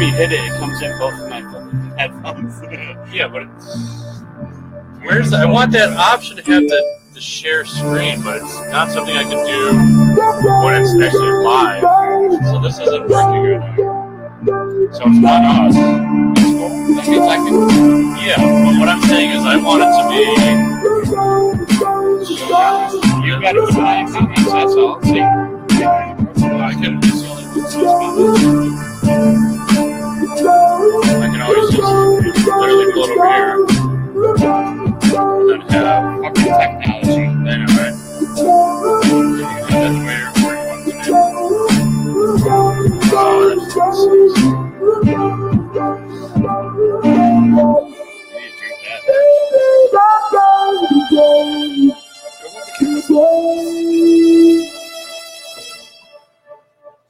me hit it, it comes in both of my headphones. Yeah, but it's... I want that option to have the share screen, but it's not something I can do when it's actually live. So this isn't working right now. So it's not us. It's cool. That means I can... Yeah, but what I'm saying is I want it to be... You got to keep an eye on comments, that's all. See? I can just only put 6 comments. I can always just literally pull it over here. And then have... Fucking technology. I know, right? That's where you want it to be. Oh, that's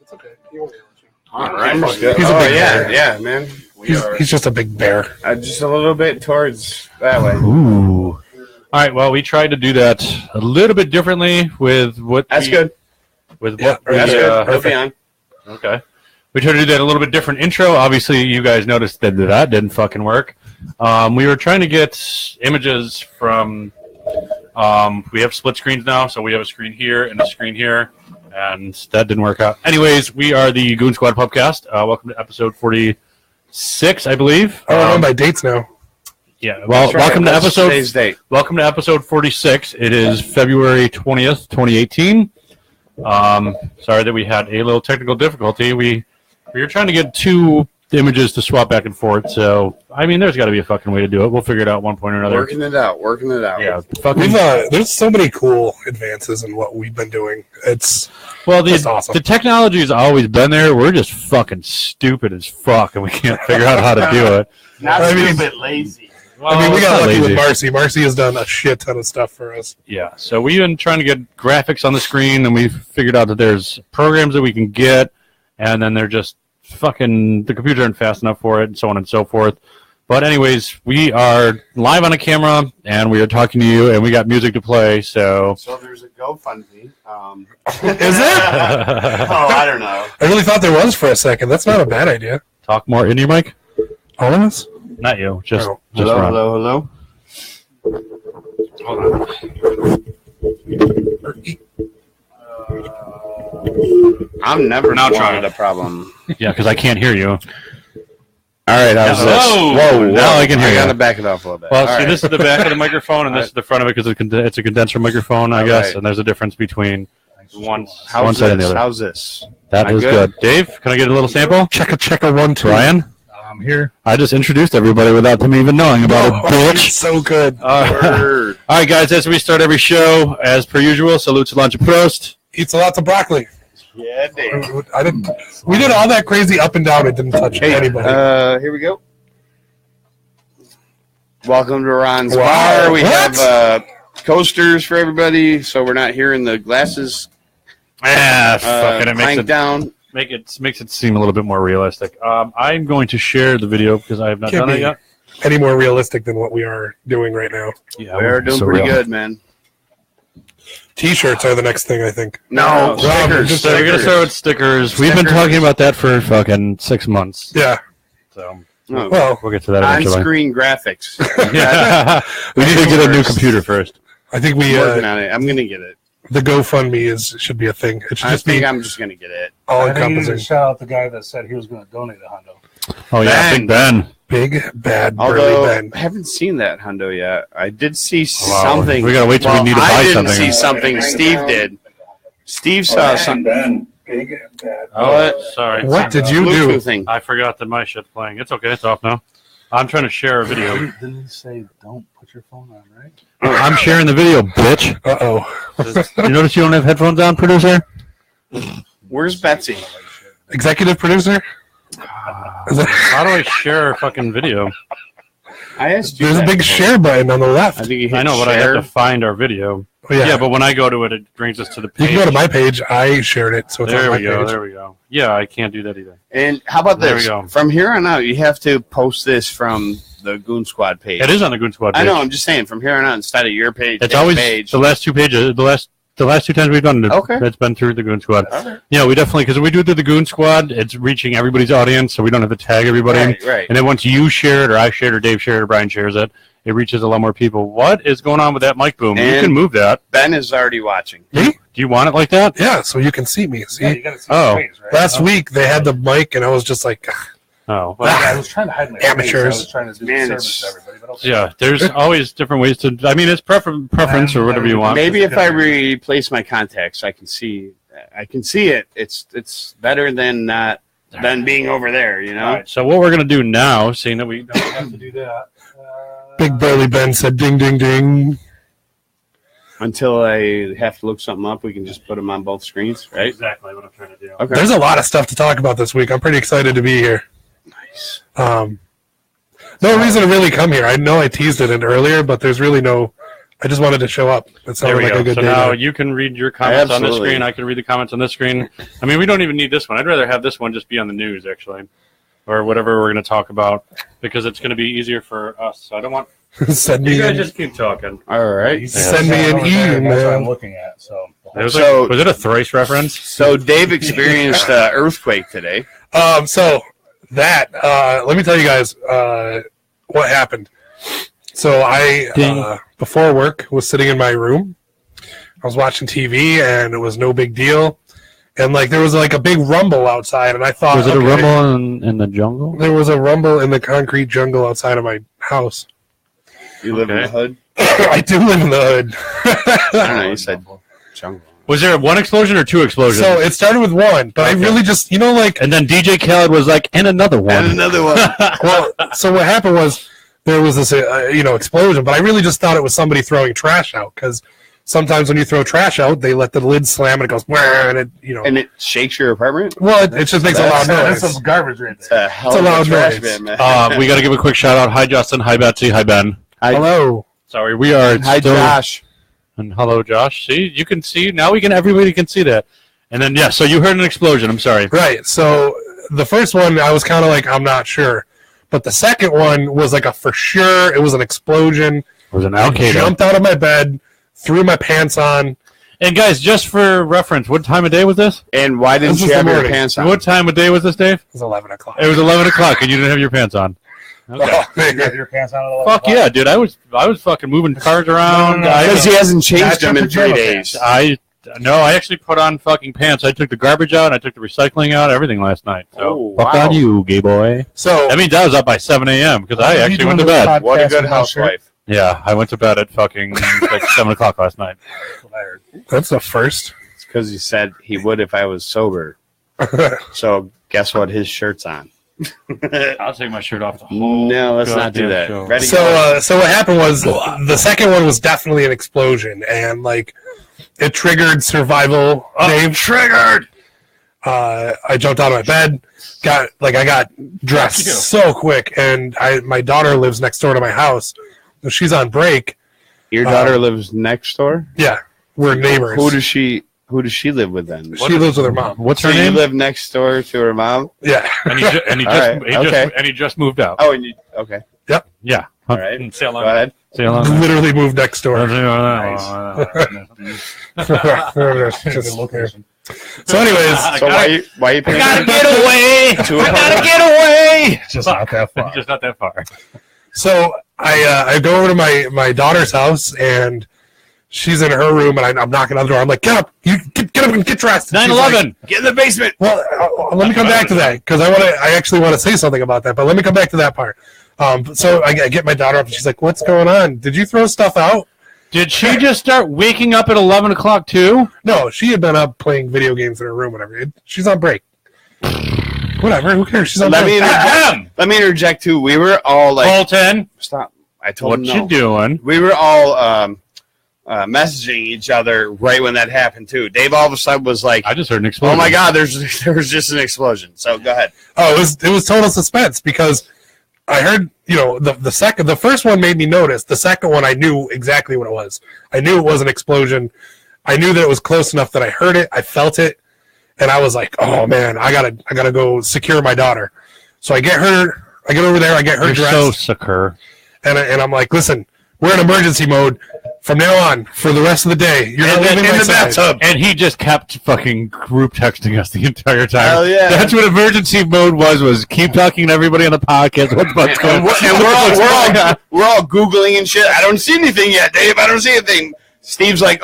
It's okay. He won't yell at you. All right. He's a big bear. Yeah, man. He's just a big bear. Just a little bit towards that way. Ooh. All right. Well, we tried to do that a little bit differently with what. That's good. With Yeah, what? That's good. Okay. He'll be on. Okay. We tried to do that a little bit different intro. Obviously, you guys noticed that didn't fucking work. We were trying to get images from. We have split screens now, so we have a screen here and a screen here, and that didn't work out. Anyways, we are the Goonsquad Pubcast. Welcome to episode 46, I believe. I don't know my dates now. Yeah. Well, That's right. welcome to That's episode. today's date. Welcome to episode 46. It is February 20th, 2018. Sorry that we had a little technical difficulty. We were trying to get 2 images to swap back and forth. So, I mean, there's got to be a fucking way to do it. We'll figure it out one point or another. Working it out. Yeah. Fucking. There's so many cool advances in what we've been doing. It's Just awesome. The technology has always been there. We're just fucking stupid as fuck, and we can't figure out how to do it. Not I mean- stupid, lazy. Well, we it's got not lucky lazy. with Marcy. Marcy has done a shit ton of stuff for us. Yeah, so we've been trying to get graphics on the screen, and we've figured out that there's programs that we can get, and then they're just fucking, the computer isn't fast enough for it, and so on and so forth. But anyways, we are live on a camera, and we are talking to you, and we got music to play, so... So there's a GoFundMe. Is it? I don't know. I really thought there was for a second. That's not a bad idea. Talk more into your mic? All of us? Not you, just Hello, Ron. hello. Hold on. I'm never Now now try trying it. a problem. Yeah, because I can't hear you. All right, how's Whoa, this? Whoa, now I can hear I you. gotta back it off a little bit. Well, All see, right. this is the back of the microphone, and this is the front of it because it's a condenser microphone, I All guess, right. and there's a difference between one How's side and the this? other. How's this? That Am I is good? good. Dave, can I get a little sample? Check a 1, 2. Ryan? I'm here. I just introduced everybody without them even knowing about it, bitch. It's so good. Word. All right, guys, as we start every show, as per usual, salute to Lunch and Prost. Eats lots of broccoli. Yeah, Dave. I didn't. We did all that crazy up and down. It didn't touch Hey, anybody. here we go. Welcome to Ron's Wow. Bar. We What? have coasters for everybody, so we're not hearing the glasses Fucking it makes clank it down. makes it seem a little bit more realistic. I'm going to share the video because I have not Can't done it be yet. any more realistic than what we are doing right now. Yeah, We're doing so pretty real. good, man. T-shirts are the next thing, I think. No, stickers. just- So we're gonna start with stickers. We've been talking about that for fucking 6 months. Yeah. So No. Well, we'll get to that eventually. On-screen graphics. Yeah. We need to get a new computer first. I think we Working on it. I'm gonna get it. the GoFundMe should be a thing. It should I just think be I'm just gonna get it. all I think you need encompassing. to shout out the guy that said he was going to donate a hundo. Oh yeah, Ben. Big Ben. Big bad Although burly Ben. I haven't seen that hundo yet. I did see Wow. something. We gotta wait till we need to buy I didn't something. see something. Steve did. Steve saw something. Ben. Big bad. Oh, sorry. What did you do? Bluetooth thing. I forgot that my shit's playing. It's okay. It's off now. I'm trying to share a video. Didn't he say don't put your phone on, right? I'm sharing the video, bitch. Uh-oh. You notice you don't have headphones on, producer? Where's Betsy? Executive producer? Is that- How do I share a fucking video? I asked you. There's a that big before. share button on the I left. think you hit I know, but I share. have to find our video. Oh, yeah. Yeah, but when I go to it, it brings us to the You page. can go to my page. I shared it, so it's on There my we go. page. There we go. Yeah, I can't do that either. And how about There this? we go. From here on out, you have to post this from the Goonsquad page. It is on the Goonsquad page. I know. I'm just saying. From here on out, instead of your page, It's his always page. the last 2 pages. The last The last 2 times we've done it, Okay. it's been through the Goon Squad. All right. Yeah, we definitely, because we do through the Goon Squad, it's reaching everybody's audience, so we don't have to tag everybody. Right. And then once you share it, or I share it, or Dave shared it, or Brian shares it, it reaches a lot more people. What is going on with that mic boom? You And- can move that. Ben is already watching. Me? Do you want it like that? Yeah, so you can see me. See, Yeah, you gotta see Oh. the face, right? last week they had the mic, and I was just like, Oh. Well, yeah, I was trying to hide my face. I Amateurs. was trying to do Man, the it's- service to everybody. But okay. Yeah, there's always different ways to. I mean, it's preference or whatever you want. Maybe if I replace my contacts, I can see it. It's better than not than being over there. You know. All right, so what we're gonna do now, seeing that we Don't have to do that. Big Burly Ben said, ding, ding, ding. Until I have to look something up, we can just put them on both screens, right? exactly what I'm trying to do. Okay. There's a lot of stuff to talk about this week. I'm pretty excited to be here. Nice. No reason to really come here. I know I teased it in earlier, but there's really no. I just wanted to show up. It There sounded we like go. a good So day. now now. you can read your comments on this Absolutely. screen. I can read the comments on this screen. I mean, we don't even need this one. I'd rather have this one just be on the news, actually, or whatever we're going to talk about, because it's going to be easier for us. So I don't want Send you me. guys just keep talking. All right. Send me an Over there, That's what I'm email. looking at. So It was, So- was it a thrice reference? So Dave experienced an earthquake today. So that let me tell you guys what happened. So I before work was sitting in my room. I was watching TV and it was no big deal. And like there was like a big rumble outside, and I thought, Was it a okay, rumble in the jungle? There was a rumble in the concrete jungle outside of my house. You live in the Okay. hood. I do live in the hood. I don't know. You said jungle. Was there one explosion or two explosions? So it started with one, but I Okay. really just, like, and then DJ Khaled was like, and another one. And another one. well, so what happened was there was this, explosion, but I really just thought it was somebody throwing trash out, because sometimes when you throw trash out, they let the lid slam and it goes, "Wah," and it, And it shakes your apartment. well, it just makes a loud that's noise. some garbage right It's there. a hell It's a of a loud trash noise. bin, man. We got to give a quick shout out. Hi, Justin. Hi, Betsy. Hi, Ben. Hello. Sorry, we are Hi, still. Josh. And hello, Josh. See, you can see now. Everybody can see that. And then so you heard an explosion. I'm sorry. Right. So the first one, I was kind of like, I'm not sure. But the second one was like a for sure. It was an explosion. It was an I Al-Qaeda. jumped out of my bed, threw my pants on. And guys, just for reference, what time of day was this? And why didn't This you was have the your morning. pants on? What time of day was this, Dave? It was 11 o'clock. It was 11 o'clock, and you didn't have your pants on. Okay. Oh, You man. got your pants on at 11 Fuck o'clock? yeah, dude! I was fucking moving cars around. No. Because he hasn't changed That's them your in 3 pajama days. pants. I actually put on fucking pants. I took the garbage out. I took the recycling out. Everything last night. So Oh, fuck wow. on you, gay boy. So That means I was up by 7 a.m. because I What are you actually doing went to this bed. What a podcast good without a shirt? housewife. Yeah, I went to bed at fucking like 7 o'clock last night. That's what I heard. that's the first. It's because he said he would if I was sober. So guess what? His shirt's on. I'll take my shirt off the whole. No, let's not do goddamn that. show. Ready? So what happened was the second one was definitely an explosion, and like it triggered survival. Dave Triggered. I jumped out of my bed, I got dressed so quick, and my daughter lives next door to my house. So she's on break. Your daughter lives next door. Yeah, we're neighbors. Who does she live with then? She lives with her mom. What's So her you name? live next door to her mom? Yeah, And he, All right, okay. just moved out. Oh, and you okay? Yeah. All right. Say Go hello. ahead. Say hello. literally moved next door. Good location. So, anyways, So why you paying? Gotta get away! To a Gotta get away! Just not that far. Just not that far. so I go over to my daughter's house, and she's in her room, and I'm knocking on the door. I'm like, get up, you get up and get dressed. And she's like, 9/11. Get in the basement. well, let me come back to that, because I actually want to say something about that. But let me come back to that part. So I get my daughter up, and she's like, "What's going on? Did you throw stuff out?" Did she just start waking up at 11 o'clock too? No, she had been up playing video games in her room. Whatever. She's on break. Whatever. Who cares? She's on Let me break. interject. Let me interject too. We were all like, Colton, stop. I told what him you no. doing? We were all messaging each other right when that happened too. Dave all of a sudden was like, I just heard an "Oh explosion. my God, there was just an explosion." So go ahead. Oh, it was total suspense, because I heard, the first one made me notice. The second one, I knew exactly what it was. I knew it was an explosion. I knew that it was close enough that I heard it. I felt it, and I was like, "Oh man, I gotta go secure my daughter." So I get over there. I get her You're dressed, so secure. and I'm like, "Listen, we're in emergency mode. From now on, for the rest of the day, you're not leaving my side. bathtub. And he just kept fucking group texting us the entire time. Hell yeah. That's what emergency mode was keep talking to everybody on the podcast. What's going on? And we're all Googling and shit. I don't see anything yet, Dave. I don't see anything. Steve's like,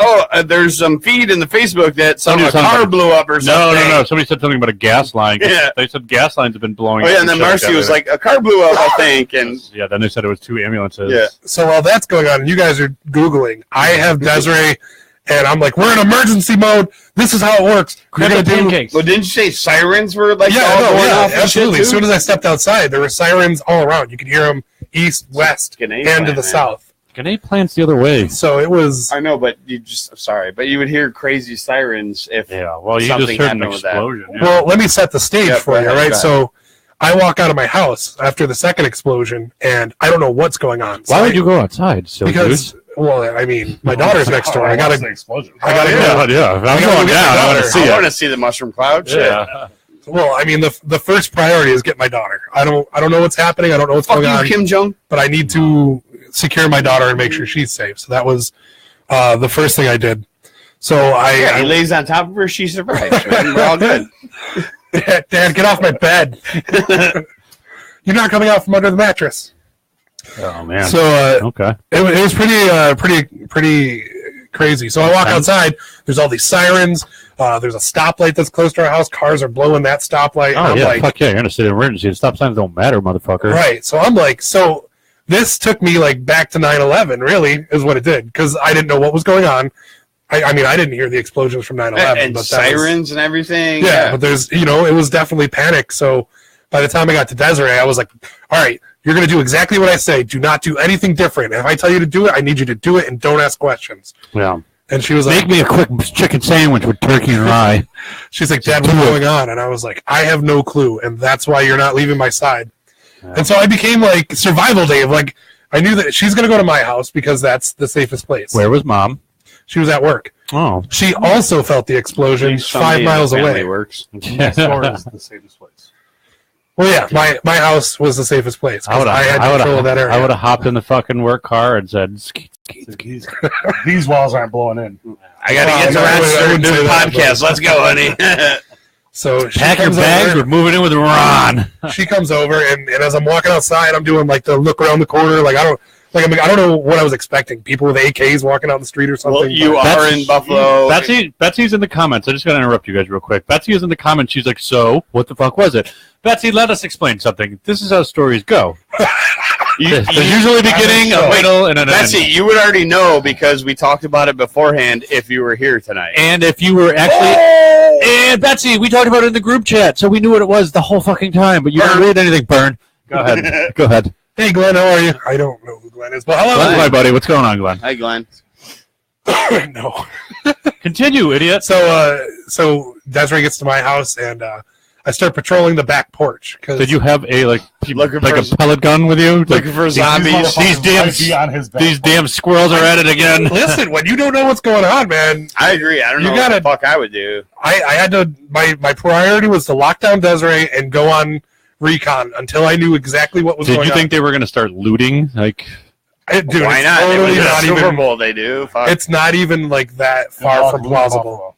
there's some feed in the Facebook that a car blew up or something. No. Somebody said something about a gas line. Yeah. They said gas lines have been blowing up. Oh, yeah, and then Marcy was like, a car blew up, I think. And yeah, then they said it was 2 ambulances. Yeah. So while that's going on and you guys are Googling, I have Desiree, and I'm like, we're in emergency mode. This is how it works. You're going to do pancakes. Well, didn't you say sirens were like going off and absolutely. shit, As soon as I stepped outside, there were sirens all around. You could hear them east, west, and to the south. Grenade plants the other way. So it was. I know, but you would hear crazy sirens if you just something heard an happened with that. explosion. Yeah. Well, let me set the stage for you, right? Go So I walk out of my house after the second explosion, and I don't know what's going on. Why would you go outside? Because, well, I mean, my daughter's next door. I got to. explosion. I got to go. Yeah. If I'm I gotta going get down, my I want daughter. to see I want it. to see the mushroom cloud. Shit. Yeah. Well, I mean, the first priority is get my daughter. I don't know what's happening. I don't know what's Fuck going you, on. Kim Jong. But I need to secure my daughter and make sure she's safe. So that was the first thing I did. So he lays on top of her. She survives. We're all good. Dad, get off my bed. You're not coming out from under the mattress. Oh man. So okay. it was pretty crazy. So I walk outside. There's all these sirens. There's a stoplight that's close to our house. Cars are blowing that stoplight. Oh yeah. Fuck yeah. You're in a state of emergency. The stop signs don't matter, motherfucker. Right. So I'm like, this took me like back to 9/11. Really, is what it did because I didn't know what was going on. I mean, I didn't hear the explosions from 9/11, And but sirens and everything. Yeah, but there's, it was definitely panic. So by the time I got to Desiree, I was like, all right, you're going to do exactly what I say. Do not do anything different. If I tell you to do it, I need you to do it and don't ask questions. Yeah. And she was like, make me a quick chicken sandwich with turkey and rye. She's like, Dad, what's going on? And I was like, I have no clue. And that's why you're not leaving my side. Yeah. And so I became like survival Dave. Like I knew that she's going to go to my house because that's the safest place. Where was Mom? She was at work. Oh. She also felt the explosion 5 miles away. Works. Next door is the safest place. Well, yeah, my house was the safest place. I had control of that area. I would have hopped in the fucking work car and said, skeet. These walls aren't blowing in. I got to get to that new podcast. Let's go, honey. So she pack your bags. We're moving in with Ron. She comes over, and as I'm walking outside, I'm doing like the look around the corner. Like I don't know what I was expecting. People with AKs walking down the street or something. Well, you are in Buffalo. Betsy's in the comments. I just got to interrupt you guys real quick. Betsy is in the comments. She's like, so what the fuck was it? Betsy, let us explain something. This is how stories go. There's usually a beginning, a middle, and an end. Betsy, you would already know because we talked about it beforehand if you were here tonight. And if you were actually... And Betsy, we talked about it in the group chat, so we knew what it was the whole fucking time, but you didn't read anything, Burn. Go ahead. Go ahead. Hey, Glenn, how are you? I don't know who Glenn is, but hello. Glenn, my buddy. What's going on, Glenn? Hi, Glenn. No. Continue, idiot. So Desiree gets to my house, and I start patrolling the back porch. Did you have a pellet gun with you? Looking for zombies. These damn squirrels are at it again. Listen, when you don't know what's going on, man. I agree. I don't know what the fuck I would do. I had to. My priority was to lock down Desiree and go on recon until I knew exactly what was going on. Did you think they were going to start looting? Dude, why not? Totally not Super Bowl, they do. Fuck. It's not even like that far from plausible.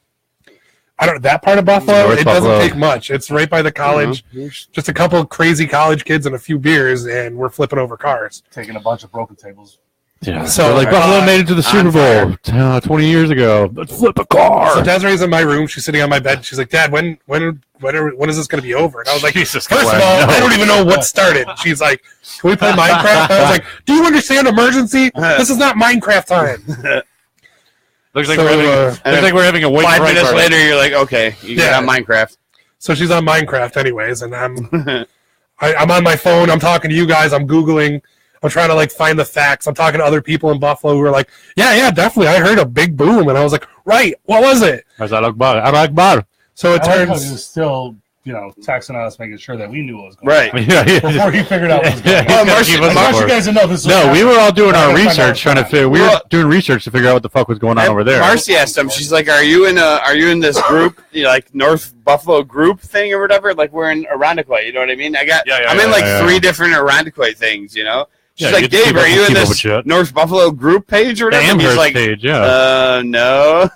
I don't know that part of Buffalo. It doesn't take much. It's right by the college. Just a couple of crazy college kids and a few beers, and we're flipping over cars, taking a bunch of broken tables. Yeah. So Buffalo made it to the Super Bowl 20 years ago. Let's flip a car. So Desiree's in my room. She's sitting on my bed. She's like, Dad, when is this going to be over? And I was like, Jesus first of all, I don't even know what started. She's like, can we play Minecraft? I was like, do you understand emergency? This is not Minecraft time. Looks like we're having a wait 5 minutes later, you're like, okay, you got Minecraft. So she's on Minecraft anyways, and I'm on my phone. I'm talking to you guys. I'm Googling. I'm trying to find the facts. I'm talking to other people in Buffalo who are like, yeah, definitely. I heard a big boom, and I was like, right, what was it? Akbar. So it turns. He was still, texting us, making sure that we knew what was going on. Right. Yeah. Before he figured out what was going on. Marcy, you guys know this. No, we were all doing our research, we were doing research to figure out what the fuck was going on over there. Marcy asked him. She's like, "Are you in this group, North Buffalo group thing or whatever? Like we're in Irondequoit, you know what I mean? I'm in 3 different Irondequoit things, Yeah, like, you Dave, keep are up- you in keep up with this shit. North Buffalo group page or The whatever? And he's Amherst like, page, yeah. no.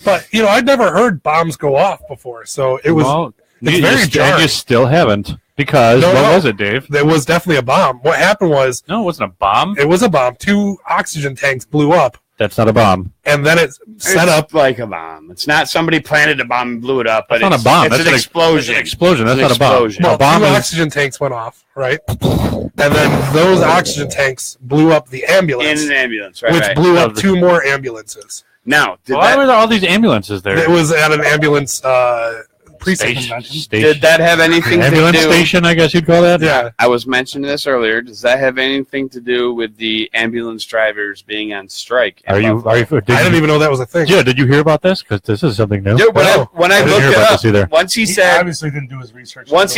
But I'd never heard bombs go off before, so it was. Well, it's very jarring. you still haven't because No, what no. was it, Dave? There was definitely a bomb. What happened was No, it wasn't a bomb. it was a bomb. 2 oxygen tanks blew up, That's not a bomb. and then it set It's up. like a bomb. It's not somebody planted a bomb and blew it up, but That's not it's a bomb. It's That's an explosion. It's an explosion. That's It's an not a bomb. explosion. Well, A bomb 2 is oxygen tanks went off, right? And then those oxygen tanks blew up the In ambulance, an ambulance, right? which right. blew up 2 more ambulances. Now, why were there all these ambulances there? It was at an ambulance precinct. did that have anything to ambulance do? station? I guess you'd call that. Yeah. I was mentioning this earlier. Does that have anything to do with the ambulance drivers being on strike? in Are you? Buffalo? Are you? I didn't even know that was a thing. Yeah. Did you hear about this? Because this is something new. Dude, when No, I didn't looked hear it about up, this either. once he He said obviously didn't do his research. an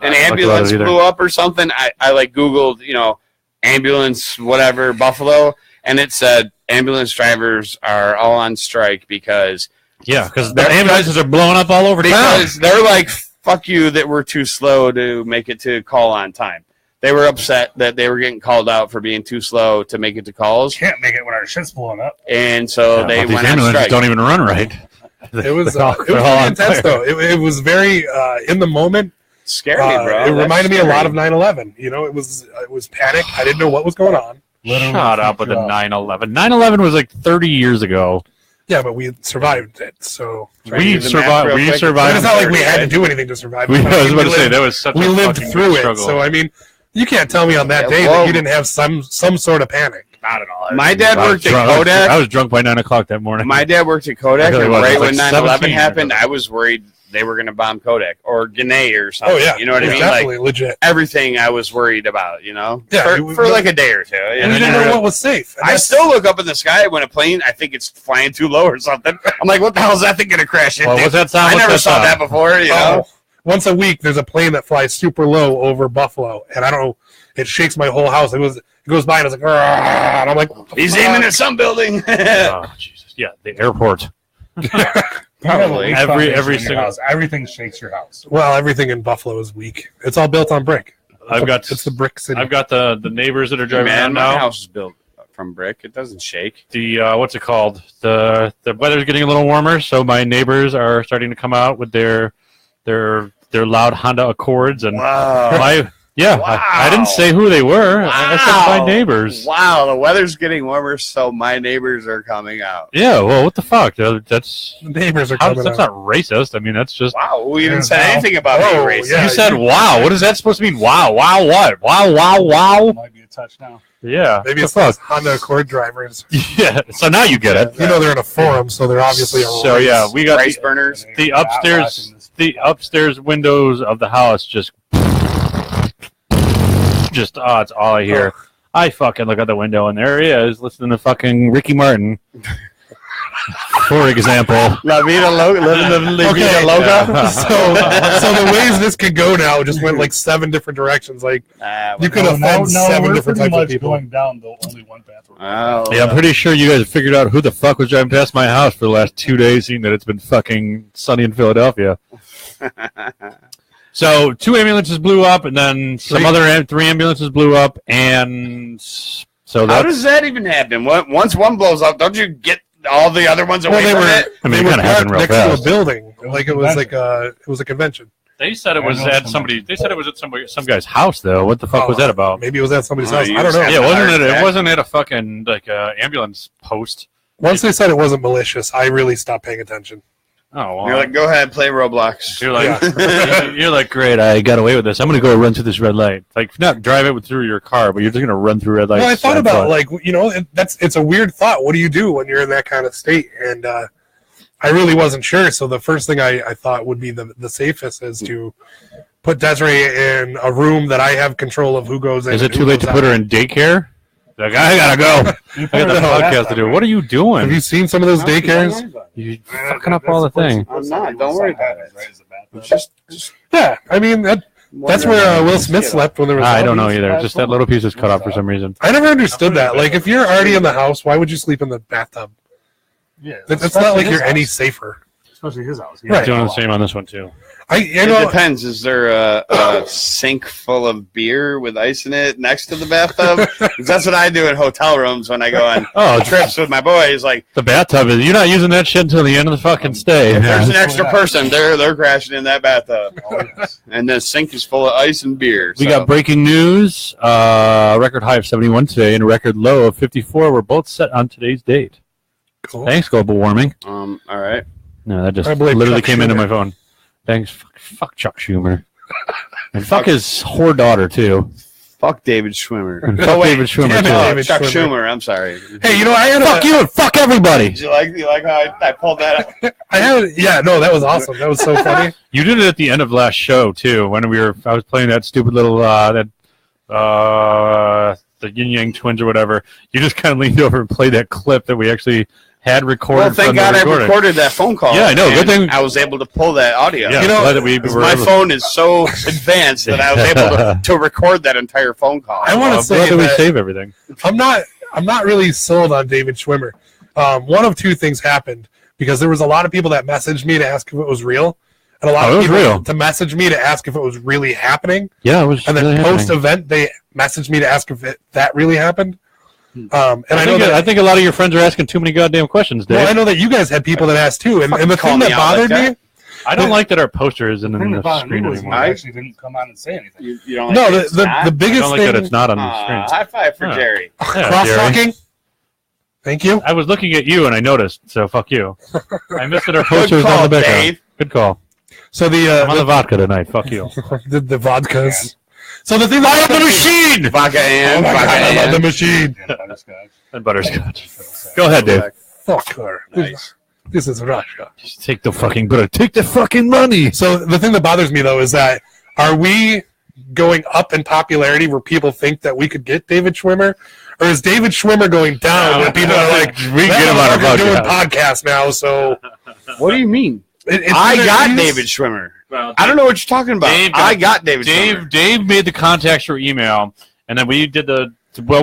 ambulance either. blew up or something, I like Googled, ambulance, whatever, Buffalo, and it said ambulance drivers are all on strike because Yeah, because the ambulances are blowing up all over town. because they're like, fuck you that we're too slow to make it to call on time. They were upset that they were getting called out for being too slow to make it to calls, Can't make it when our shit's blowing up. and so Yeah, they but these went on ambulances strike. don't even run right. It was They're all pretty on intense, fire. though. It was very in the moment. Scary, bro. It reminded me a lot of Scary. 9/11. It was panic. I didn't know what was going on. Literally Shut up with the freaked out. 9/11. 9/11 was like 30 years ago. Yeah, but we survived it. So Trying to We do the math survived. real We quick. it's survived. not like we had to do anything to survive. I was about to say lived- that was such we a lived fucking through big it. struggle. So I mean, you can't tell me on that Yeah, day well- that you didn't have some sort of panic. Not at all. My dad I was worked at drunk- Kodak. I was drunk by 9 o'clock that morning. My dad worked at Kodak, I really and was. I right was when like 9/11 17 happened, I was worried they were going to bomb Kodak or Gannett or something. Oh yeah, You know what I it was mean? Like, definitely legit. everything I was worried about, Yeah, for like a day or two. And we didn't know what was safe. And I that's- still look up in the sky when a plane, I think it's flying too low or something. I'm like, what the hell is that thing going to crash into? Well, what's that sound? I What's never that saw sound? that before, you know? Oh, once a week, there's a plane that flies super low over Buffalo, and I don't know. It shakes my whole house. It goes by, and it's like, "Rah," and I'm like, what the He's fuck? aiming at some building. Oh, Jesus. Yeah, the airport. Probably. Every single house. Everything shakes your house. Well, everything in Buffalo is weak. It's all built on brick. It's the brick city. I've got the neighbors that are driving Man, around my now. house is built from brick. It doesn't shake. The what's it called? The weather's getting a little warmer, so my neighbors are starting to come out with their loud Honda Accords and Wow. I didn't say who they were. I said my neighbors. Wow, the weather's getting warmer, so my neighbors are coming out. Yeah, well, what the fuck? That's The neighbors are how, coming that's out. not racist. I mean, that's just Wow, we didn't Yeah, say wow. anything about Oh, being racist. yeah. you said wow. What is that supposed to mean? Wow, wow, what? Wow, wow, wow. Might be a touch now. Yeah, Maybe what it's the those fuck. Honda Accord drivers. Yeah, so now you get it. They're in a forum, so they're obviously a So race. yeah, we got Rice burners. the upstairs windows of the house just it's all I hear. I fucking look out the window and there he is listening to fucking Ricky Martin. For example. La Vida Loca. Okay. Loca. So the ways this could go now just went like 7 different directions. Like you could offend 7 we're different pretty types of much people. going down the only one bathroom. Oh, Yeah, I'm pretty sure you guys figured out who the fuck was driving past my house for the last 2 days, seeing that it's been fucking sunny in Philadelphia. So 2 ambulances blew up, and then some 3 ambulances blew up, and so How that's does that even happen? Once one blows up, don't you get all the other ones away Well, they from were. it? I mean, they it were kinda happened parked real next fast. to a building. Like it was like it was a convention. They said it was I know at some somebody. mention They said it was at some guy's house, though. What the fuck was Oh, that about? Maybe it was at somebody's Oh, house. you I don't know. just Yeah, have- wasn't it? It Attack? wasn't at a fucking like ambulance post. Once they said it wasn't malicious, I really stopped paying attention. Oh, well. You're like, go ahead, play Roblox. You're like, you're like, great, I got away with this. I'm going to go run through this red light. Like, not drive it through your car, but you're just going to run through red lights. Well, I thought Have about fun. like it's a weird thought. What do you do when you're in that kind of state? And I really wasn't sure. So the first thing I thought would be the safest is to put Desiree in a room that I have control of who goes in. Is and it too who late goes to put out. her in daycare? Like, I gotta go. I got the podcast to do. What are you Have doing? you seen some of those daycares? You fucking up all the thing. I'm not. Don't worry about it. Right as a bathroom. Just Yeah, I mean that's where Will Smith slept when there was. I don't know zombies. either. Just that little piece is cut off for some reason. I never understood that. Like, if you're already in the house, why would you sleep in the bathtub? Yeah, It's not like you're any safer. Especially his house. Right. Doing the same on this one too. It depends. Is there a sink full of beer with ice in it next to the bathtub? 'Cause that's what I do in hotel rooms when I go on trips with my boys. Like the bathtub is. You're not using that shit until the end of the fucking stay. if there's an extra person, they're crashing in that bathtub. And the sink is full of ice and beer. We got breaking news. Record high of 71 today and a record low of 54 were both set on today's date. Cool. Thanks, global warming. All right. No, that just I blame literally Chuck came into Schumer. my phone. Thanks. Fuck Chuck Schumer. And fuck his whore daughter, too. Fuck David Schwimmer. And fuck David Schwimmer, damn it, too. David Chuck Schwimmer. Schumer. I'm sorry. Hey, you know, I had Fuck you and fuck everybody. Did you like how I pulled that up? that was awesome. That was so funny. You did it at the end of last show, too, when I was playing that stupid little, the Yin Yang Twins or whatever. You just kind of leaned over and played that clip that we actually had recorded. Well, thank from God the I recording. recorded that phone call. Yeah, I know. Good and thing- I was able to pull that audio. Yeah, You know, glad that we 'Cause were my able- phone is so advanced that I was able to record that entire phone call. I want to I'm say glad that we that save everything. I'm not really sold on David Schwimmer. One of two things happened because there was a lot of people that messaged me to ask if it was real, and a lot Oh, it of was people real. to message me to ask if it was really happening. Yeah, it was. And then really happening. post event, they messaged me to ask if that really happened. And I know I that. think a lot of your friends are asking too many goddamn questions, Dave. Well, I know that you guys had people that asked too, and the call thing me that out like bothered that. me. I don't like that our poster isn't The thing in that the bothered me screen was when anymore. I actually didn't come on and say anything. You don't No, like it's the I biggest don't like that thing. it's not on the screen. High five for Yeah. Jerry. Yeah, Cross Jerry. talking. Thank you. I was looking at you and I noticed, so fuck you. I missed that our poster was call, on the background. Dave. Good call. So I'm on the vodka tonight. Fuck you. the vodkas. So the thing that I love the machine Vodka Oh and my vodka God, I love the and. machine. And butterscotch. and butterscotch. Go ahead, Dave. Fuck her. Nice. This is Russia. Just take the fucking butter. Take the fucking money. So the thing that bothers me though is that are we going up in popularity where people think that we could get David Schwimmer, or is David Schwimmer going down where people are like, We get him on our doing podcast. podcasts now? So What do you mean? it's I either got he's- David Schwimmer. Well, I don't know what you're talking about. Dave got- I got David Schwimmer. Dave made the contacts for email, and then we did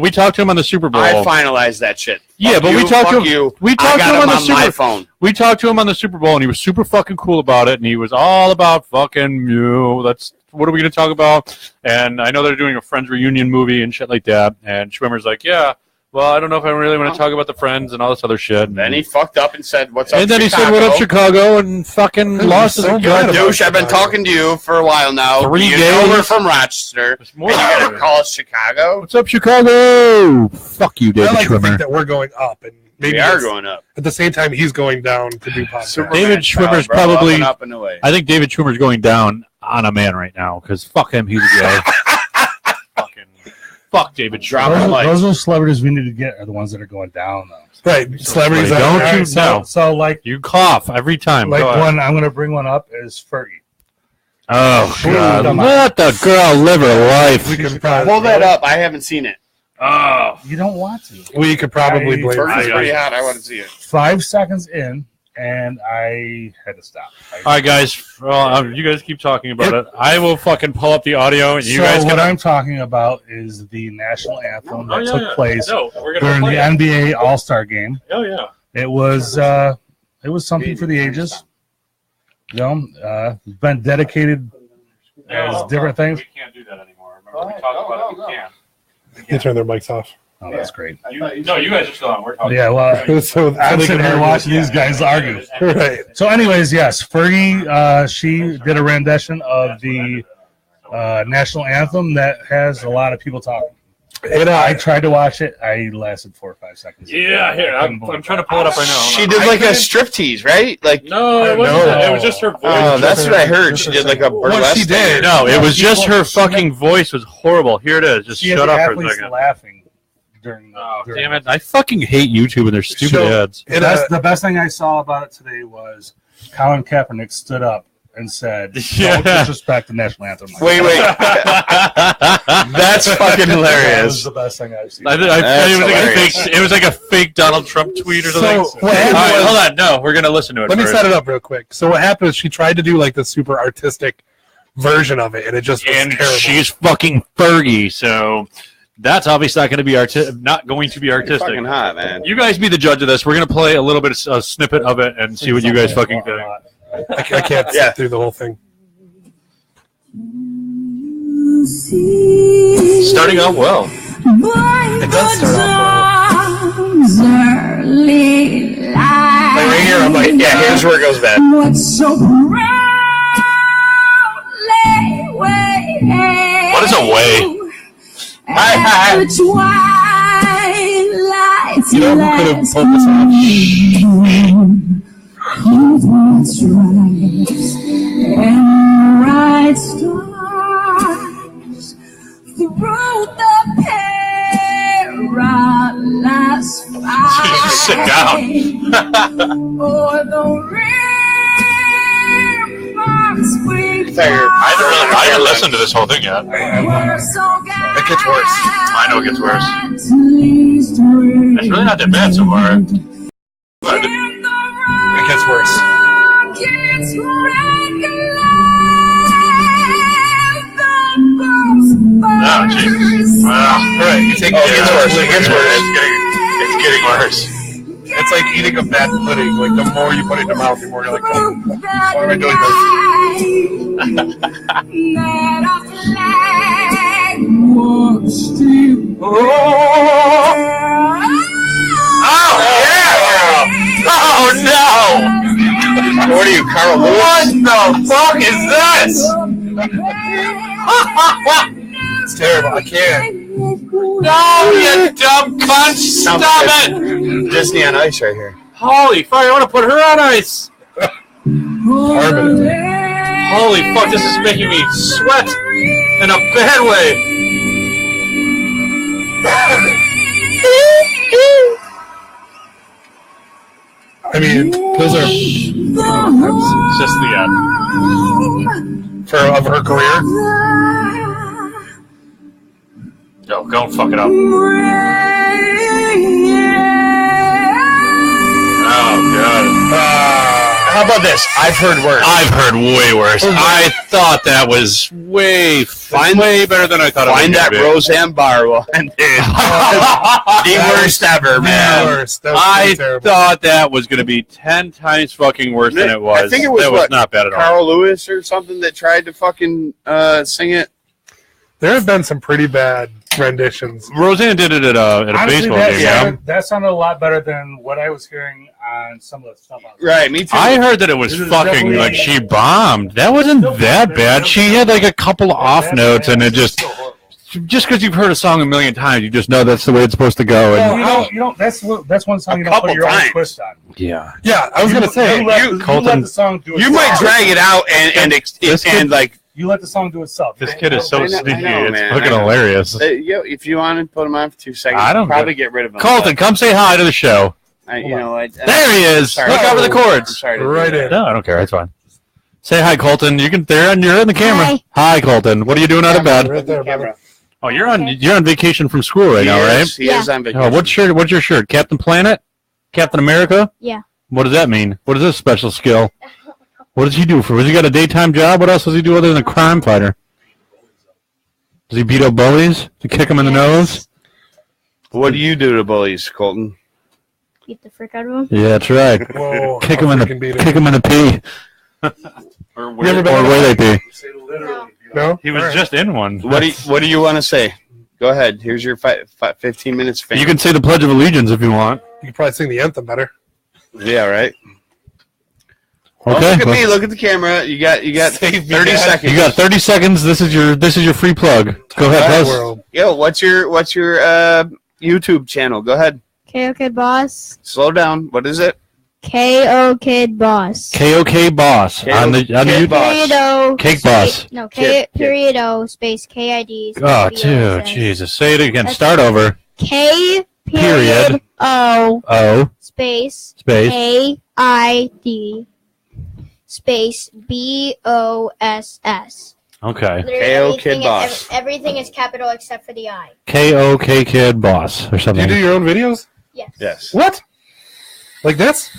we talked to him on the Super Bowl. I finalized that shit. Yeah, Fuck but you, we talked to fuck him. you. We I talked to got him on the my Super. phone. We talked to him on the Super Bowl, and he was super fucking cool about it, and he was all about fucking you. What are we going to talk about? And I know they're doing a Friends reunion movie and shit like that. And Schwimmer's like, yeah, well, I don't know if I really want to talk about the Friends and all this other shit. Then he fucked up and said, "What's up?" And then he said, Chicago?" "What up, Chicago?" and fucking Who's lost his so good. bad about Douche, I've been Chicago? talking to you for a while now. 3 You know we're days. from Rochester. It's more And you're than going to that. call us Chicago? What's up, Chicago? Fuck you, I David like to think Schwimmer. that we're going up, and maybe We are that's- going up. at the same time he's going down to do podcasts. Superman David style, Schwimmer's bro, probably- up and up and away. I think David Schwimmer's going down on a man right now because fuck him, he's a guy. Fuck David Drop Schwimmer. him like Those are the celebrities we need to get are the ones that are going down though. Right, celebrities. Don't that- you Alright, know? So like You cough every time. Go ahead. one I'm gonna bring one up is Fergie. Oh Ooh, God! come on. Let the girl live her life. We could probably pull that up. I haven't seen it. Oh, You don't want to. We could probably blame. Fergie's I- pretty hot. I want to see it. 5 seconds in, and I had to stop. all right, guys. Well, you guys keep talking about it. I will fucking pull up the audio, and you so guys what can. I'm talking about is the national anthem that took place No, we're during the NBA All-Star game. Oh yeah. It was something for the ages. You know, it's been dedicated as different things. We can't do that anymore. Remember, we talked about it. We can't. They turn their mics off. Oh, that's great. You guys are still on. We're talking. Yeah, well, So I'm they sitting can here argue. watching these guys argue. Right. So, anyways, yes, Fergie, she did a rendition of the national anthem that has a lot of people talking. And I tried to watch it. I lasted 4 or 5 seconds. Yeah, here I'm trying to pull it up right now. She did like a striptease, right? Like, No, it wasn't. No. It was just her voice. oh, that's what I heard. She did like a burlesque. she did. No, it was just her fucking voice was horrible. Here it is. Just She had shut the up for a athletes second. laughing during the. Oh, during damn it! I fucking hate YouTube and their stupid So- ads. The best thing I saw about it today was Colin Kaepernick stood up and said, Yeah. "Don't disrespect the national anthem." Wait. That's fucking That was hilarious. the best thing I've seen. I That's it was like a hilarious. fake. It was like a fake Donald Trump tweet or something. So what All happened right, was- hold on. No, we're gonna listen to it. Let me first. set it up real quick. So what happened is she tried to do like the super artistic version of it, and it just was And terrible. she's fucking Fergie, so that's obviously not going to be not going to be artistic. Fucking hot, man. You guys be the judge of this. We're gonna play a little bit of a snippet of it and see what you guys fucking think. I can't Yeah. sit through the whole thing. Starting off well. It does start off well. Like right here, I'm like, Yeah, here's where it goes bad. What is a way? You know who could have pulled this off? Just sit down. I didn't listen to this whole thing yet. It gets worse. I know it gets worse. It's really not that bad so far. But It gets worse. oh, Jesus. Wow. Right, you take It gets worse. It gets worse. It's getting worse. It's like eating a bad pudding. Like the more you put it in your mouth, the more you're like, oh, what am I doing Oh, no! What are you, Carl Lewis? What the fuck is this? It's terrible. I can't. No, you dumb cunt! Stop it! Disney on Ice right here. Holy fuck, I want to put her on ice! Permanent. Holy fuck, this is making me sweat in a bad way. I mean, those are It's just the end. of her career. Yo, don't fuck it up. Oh, God. How about this? I've heard worse. I've heard way worse. I thought that was way better than I thought it was. Find that be. Roseanne Barr one. The worst ever, man. Worse. That was I terrible. thought that was going to be 10 times fucking worse than it was. I think it was that was not bad at all. Carl Lewis or something that tried to fucking sing it. There have been some pretty bad renditions. Roseanne did it at a Honestly, baseball game. Yeah. that sounded a lot better than what I was hearing on some of the stuff. Right, me too. I heard that it was This is fucking definitely- like she bombed. That wasn't that bad. She had like a couple off notes, and it just because you've heard a song a million times, you just know that's the way it's supposed to go. And You don't. That's one song you don't couple put your times. own twist on. yeah, Yeah, I was gonna say. You let the song do You itself. might drag it out and like. You let the song do itself. this kid is so I know, sneaky. man, It's I fucking know. hilarious. If you want to put him on for 2 seconds, I don't probably get rid of him. Colton, come say hi to the show. there There he is. Sorry. Look over the I'm cords. sorry to do Right that. in. No, I don't care. It's fine. Say hi, Colton. You can. You're in the camera. Hi. Hi, Colton. What are you doing out of bed? Right there, brother. Camera. Oh, you're on vacation from school right now, right? He is on vacation. Oh, what's your shirt? Captain Planet? Captain America? Yeah. What does that mean? What is this special skill? What does he do for? Has he got a daytime job? What else does he do other than a crime fighter? Does he beat up bullies? Does he kick them in the nose? What do you do to bullies, Colton? Beat the frick out of him. Yeah, that's right. Whoa, Kick him in freaking beat the pee. Or never been where they pee. No? He was All right. just in one. What do you want to say? Go ahead. Here's your 15 minutes. Fame. You can say the Pledge of Allegiance if you want. You could probably sing the anthem better. Yeah, right. Okay. Look at me. Look at the camera. You got 30 seconds. You got 30 seconds. This is your free plug. Go ahead, Right, Hus. world. Yo, what's your YouTube channel? Go ahead. KO Kid Boss. Slow down. What is it? KO Kid Boss. KOK Boss on the Kid Boss. Period O. Cake space- Boss. No, Kid. period O space KID. Oh, dude, Jesus. Say it again. Start over. K Period. period O O space space. KID space BOSS. Okay. Literally KO everything Kid is- Boss. Everything is capital except for the I. KOK Kid Boss or Do you something. do your own videos? Yes. Yes. What? Like this?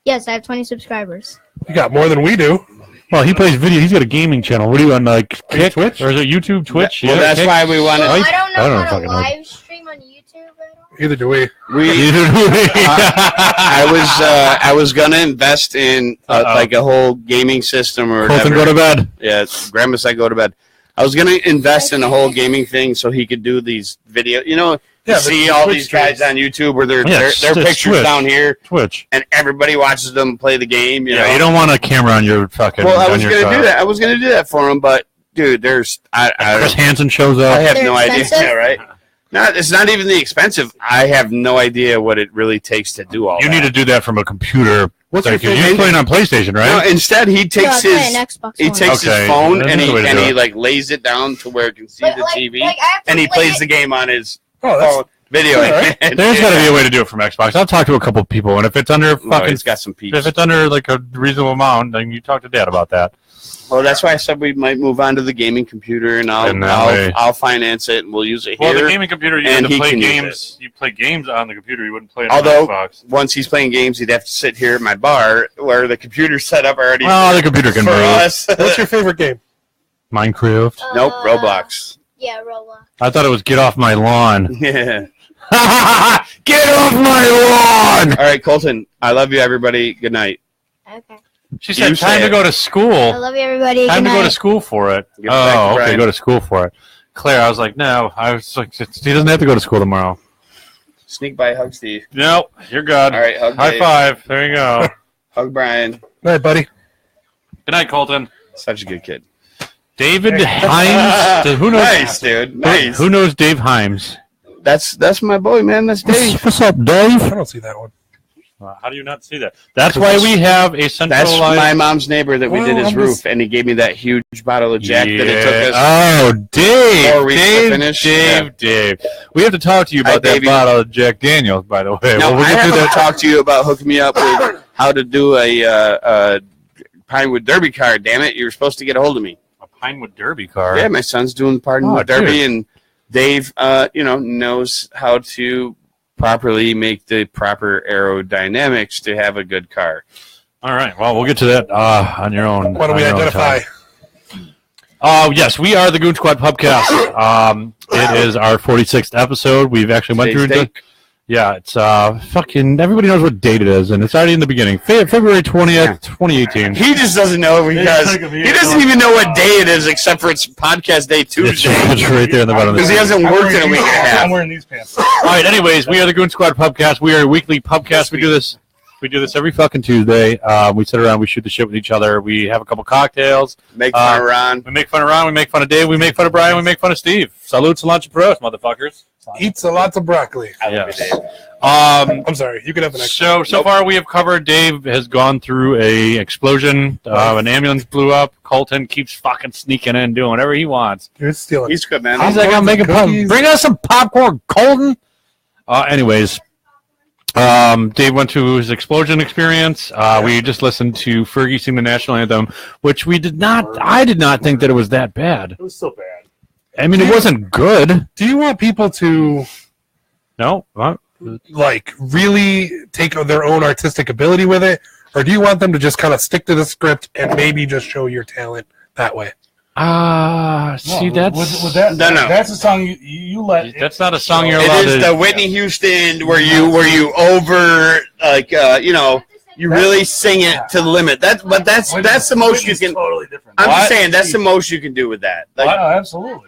Yes, I have 20 subscribers. You got more than we do. Well, he plays video. He's got a gaming channel. What are you on, like Kick? Twitch? Or is it YouTube, Twitch? Well, Yeah, that's Kick? why we want I to. don't I know don't how to fucking know. live stream on YouTube at all. Either do we. I was gonna invest in Uh-oh. like a whole gaming system or Colton, whatever. go to bed. Yeah, Grandma said go to bed. I was gonna invest in a whole gaming thing so he could do these video. You know, see all these guys on YouTube where their pictures Twitch. down here, Twitch, and everybody watches them play the game. You know? You don't want a camera on your fucking. Well, I was gonna do that. I was gonna do that for him, but dude, Chris Hansen shows up. I have They're no expensive? idea. Right? No, it's not even the expensive. I have no idea what it really takes to do all that. You need to do that from a computer. What's your You're favorite? playing on PlayStation, right? No, instead he takes No, I play his an Xbox he One. takes Okay, his phone that's and the way to do he it. like lays it down to where it can see the TV, I have to and he play plays it. the game on his Oh, that's phone video. all right. There's got to be a way to do it from Xbox. I'll talk to a couple people, and if it's under No, he's got some peeps. if it's under like a reasonable amount, then you talk to Dad about that. Well, that's why I said we might move on to the gaming computer, and And that way- I'll finance it, and we'll use it Well, here. the gaming computer, you and have to he play can use games. You play games on the computer. You wouldn't play it on Although Xbox. once he's playing games, he'd have to sit here at my bar where the computer's set up already Oh, the computer can for move. us. What's your favorite game? Minecraft. Nope, Roblox. Yeah, Roblox. I thought it was get off my lawn. Yeah. Get off my lawn! All right, Colton. I love you, everybody. Good night. Okay. She said You time say to it. go to I school. love you, everybody. Time Good to go to night. school for it. Give it back to Oh, okay, Brian. go to school for it. Claire, I was like, no. I was like, he doesn't have to go to school tomorrow. Sneak by, hug Steve. No, you're good. All right, hug High Dave. five. There you go. Hug Brian. All right, buddy. Good night, Colton. Such a good kid. David Himes. Who knows? Nice, dude. Nice. Who knows Dave Himes? That's my boy, man. That's Dave. What's up, Dave? I don't see that one. How do you not see that? That's why we have a That's centralized. my mom's neighbor that we Well, did his I'm roof, just- and he gave me that huge bottle of Jack that it took us. Oh, Dave, 4 weeks to Dave, finish. Dave. We have to talk to you Hi, about that Davey. bottle of Jack Daniels, by the way. Now, we'll I get have through to that. talk to you about hooking me up with how to do a Pinewood Derby car. Damn it, you were supposed to get a hold of me. A Pinewood Derby car. Yeah, my son's doing the Pinewood Oh, Derby, dude. and Dave, knows how to properly make the proper aerodynamics to have a good car. All right. Well, we'll get to that on your own. Why don't we on your own identify? time. Yes, we are the Goonsquad Pubcast. It is our 46th episode. We've actually went Today's through. date? Yeah, it's fucking. Everybody knows what date it is, and it's already in the beginning. February 20th, 2018. He just doesn't know because he doesn't even know what day it is except for it's podcast day It's, Tuesday. it's right there in the bottom of the Because he hasn't worked in a week and a I'm half. wearing these pants. All right. Anyways, we are the Goonsquad Pubcast. We are a weekly pubcast. We do this. We do this every fucking Tuesday. We sit around. We shoot the shit with each other. We have a couple cocktails. Make fun of Ron. We make fun of Ron. We make fun of Dave. We make fun of Brian. We make fun of Steve. Salute, cilantro pros, motherfuckers. Eats a lot of broccoli. Yes. I'm sorry. You could have an extra. So far we have covered. Dave has gone through a explosion. An ambulance blew up. Colton keeps fucking sneaking in, doing whatever he wants. You're stealing. He's good, man. He's like, I'm making cookies. Bring us some popcorn, Colton. Anyways, Dave went to his explosion experience. We just listened to Fergie sing the national anthem, which we did not. I did not think that it was that bad. It was still bad. I mean, it wasn't good. Do you want people to No. What? like really take their own artistic ability with it, or do you want them to just kind of stick to the script and maybe just show your talent that way? See, that's with that. No. That's a song you let. that's not a song you're allowed It is to. the Whitney Houston where you over you really sing it to the limit. That's the most you can. Totally different. I'm What? just saying that's the most you can do with that. Like, Oh, absolutely.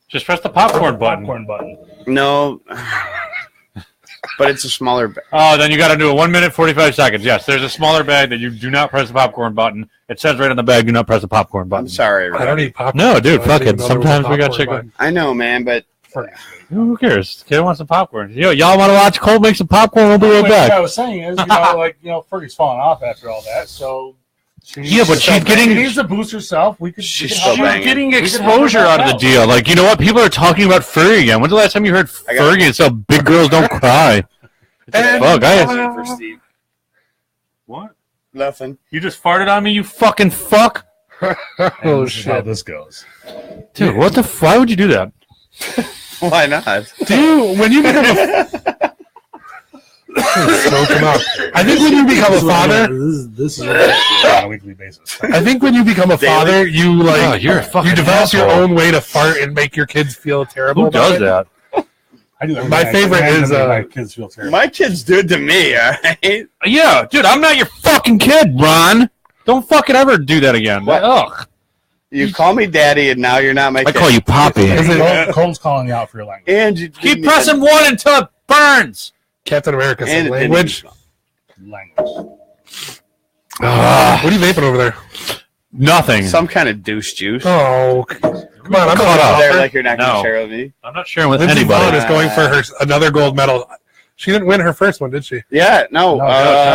Just press the popcorn button. Popcorn button. no, but it's a smaller. Oh, then you got to do a 1 minute 45 seconds. Yes, there's a smaller bag that you do not press the popcorn button. It says right on the bag, do not press the popcorn button. I'm sorry, I don't everybody. eat popcorn. No, dude, I fuck didn't it. know there was a Sometimes we got popcorn chicken. button. I know, man, but Who cares? Kid wants some popcorn. Y'all want to watch Cole make some popcorn? We'll be right What I back. was saying is, Fergie's falling off after all that, so. Yeah, but she's getting- She needs to boost herself. We could. She's we could still help her. banging. Getting We can help exposure her out of the out. deal. Like, you know what? People are talking about Fergie again. When's the last time you heard I got- Fergie? It's so big girls don't cry. And- Fuck, for Steve. What? Nothing. You just farted on me, you fucking fuck? And Oh this is how shit! this goes. Dude, what the why would you do that? Why not? Dude, when you become a Smoke 'em out. I think when you become a father, This is what I do on a weekly basis. I think when you become a father, you Oh, like you're a fucking you develop your asshole. own way to fart and make your kids feel terrible. Who about does it. that? I do that. My favorite is, my kids feel terrible. My kid's good to me, all right? Yeah, dude, I'm not your fucking kid, Ron. Don't fucking ever do that again. What? Ugh. You call me daddy, and now you're not my I kid. call you Poppy. Cole's calling you out for your language. And you Keep pressing one until it burns. Captain America said And- language. Language. What are you vaping over there? Nothing. some kind of douche juice. Oh, come on! I'm Caught up. There, like you're not going to No. share with me. I'm not sharing with Lindsey Vaughn anybody. is going for her another gold medal. She didn't win her first one, did she? Yeah, no,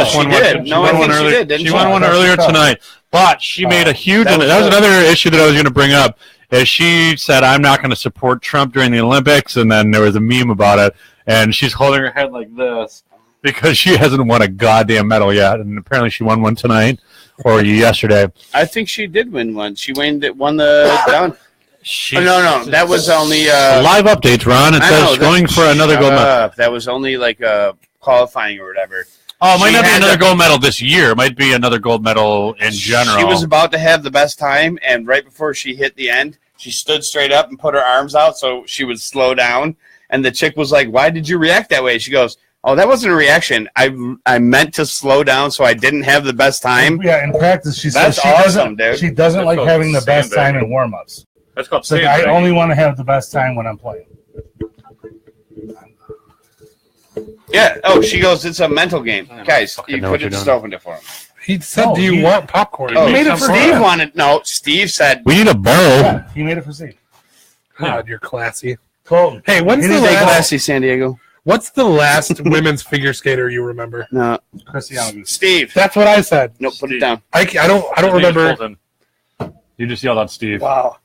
She she won did. one- No, she I won one think she earlier- did. Didn't She won one earlier tonight, but she made a huge. That was another issue that I was going to bring up. Is she said, "I'm not going to support Trump during the Olympics," and then there was a meme about it, and she's holding her head like this because she hasn't won a goddamn medal yet, and apparently she won one tonight or yesterday. I think she did win one. She won the down. She's, No, that was only live updates, Ron. It I says know, going for another gold medal. That was only like qualifying or whatever. Oh, it might She not be had another to- gold medal this year. It might be another gold medal in general. She was about to have the best time, and right before she hit the end, she stood straight up and put her arms out so she would slow down. And the chick was like, "Why did you react that way?" She goes, "Oh, that wasn't a reaction. I meant to slow down so I didn't have the best time." Yeah, in practice, she says That's she awesome, doesn't. dude. She doesn't That's like called having the best time sandbagging. in warm-ups. That's called It's like, I only want to have the best time when I'm playing. Yeah. Oh, she goes, "It's a mental game, guys. fucking You know could what have you're just doing. opened it for him." He said, No, "Do you he- want popcorn?" Oh, made it for Steve him. wanted. No, Steve said. We need a bowl. Yeah, he made it for Steve. God, you're classy. Colton. Hey, when's the Anything last? classy, San Diego? What's the last women's figure skater you remember? No, Cristiano. Steve. That's what I said. Nope, put it down. I don't remember. You just yelled out Steve. Wow.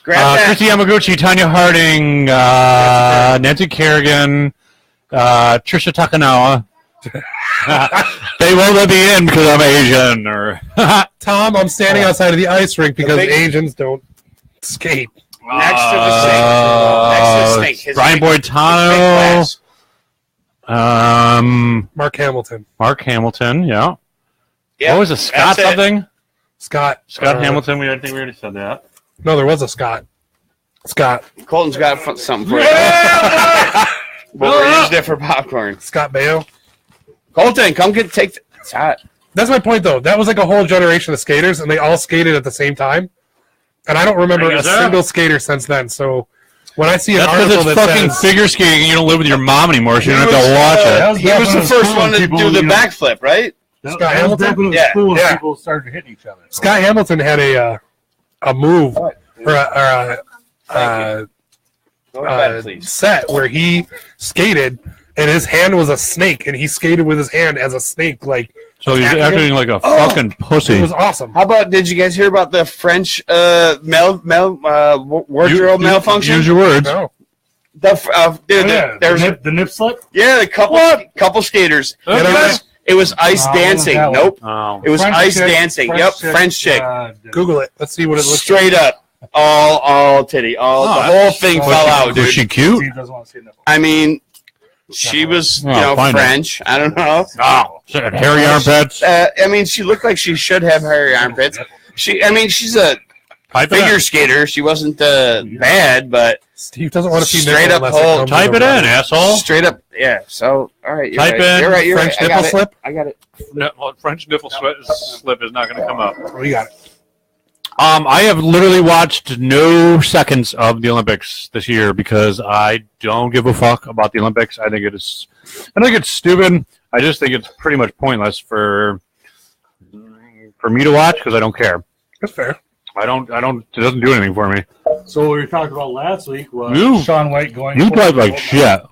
Grab that. Chrissy Yamaguchi, Tanya Harding, Nancy Kerrigan, Trisha Takanawa. They won't let me in because I'm Asian. Or Tom, I'm standing outside of the ice rink because big- Asians don't skate. Next to the snake. Next to the snake. His Brian big- big Boitano. glass. Mark Hamilton, Mark Hamilton, yeah. Yeah, What was it? Scott that's it. something? Scott Hamilton. I think we already said that. No, there was a Scott. Scott Colton's got something for you. But we're using it for popcorn. Scott Baio. Colton, come take. It's hot. That's my point, though. That was like a whole generation of skaters, and they all skated at the same time. And I don't remember a Is there? single skater since then. So when I see an That's because article it's that fucking says figure skating and you don't live with your mom anymore, so you don't have He was, to watch that it. was He back was when the it was first cool one to when people, do the you know, backflip, right? Scott That was Hamilton? back when it was Yeah, cool when yeah. people started hitting each other. Scott Hamilton had a move or a Go to bed, please. set where he skated and his hand was a snake, and he skated with his hand as a snake. Like, So he's acting like a Oh. fucking pussy. it was awesome. How about? Did you guys hear about the French wardrobe malfunction? Use your words. No. The nip slip. The couple skaters. Get over It was ice No, dancing. that one. Nope. Oh. It was French ice chick, dancing. French chick. Google it. Let's see what it looks Straight up. All titty. The whole thing fell out, Was dude. she cute? Steve doesn't want to see nipple. I mean, she was, Oh, find it. French. I don't know. Oh, she had hairy armpits. I mean, she looked like she should have hairy armpits. She's a Type it figure in. skater. She wasn't bad, but Steve doesn't want to see Straight nipple up unless hole. comes Type with it a in, rubber. asshole. straight up, yeah. So, all right, you're Type right. in You're right. You're French right. I nipple got slip. it. I got it. No, French nipple slip is not going to come up. We got it. I have literally watched no seconds of the Olympics this year because I don't give a fuck about the Olympics. I think it's stupid. I just think it's pretty much pointless for me to watch because I don't care. That's fair. I don't. It doesn't do anything for me. So what we were talking about last week was You- Shaun White going. You for type the like gold shit, medal.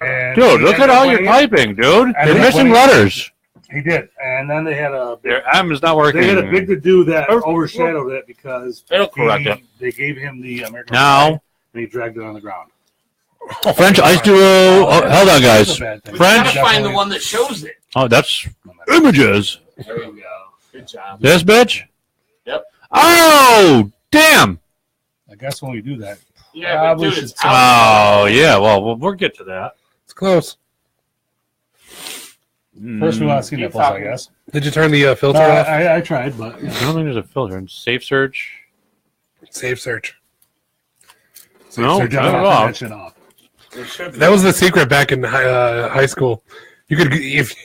And dude. he Look at ended all up your winning it. typing, dude. And You're he missing won it. letters. He did, and then they had a Your M is not working. they had a big to do that overshadowed it because It'll correct it. they gave him the American Now- flag, and he dragged it on the ground. French ice duo. Oh, hold on, guys. That's a bad thing. French. Definitely- one that shows it. Oh, that's images. There you go. Good job. This bitch. Yep. Oh, damn. I guess when we do that, Yeah, Probably but dude, should it's say- out. Oh, yeah. Well, we'll get to that. It's close. first we want to see Keep nipples, I talking. guess. Did you turn the No, filter off? I tried, but I don't think there's a filter. In safe search. Save search. No, search. not turn at all. that shit off. That was the secret back in high school. You could, if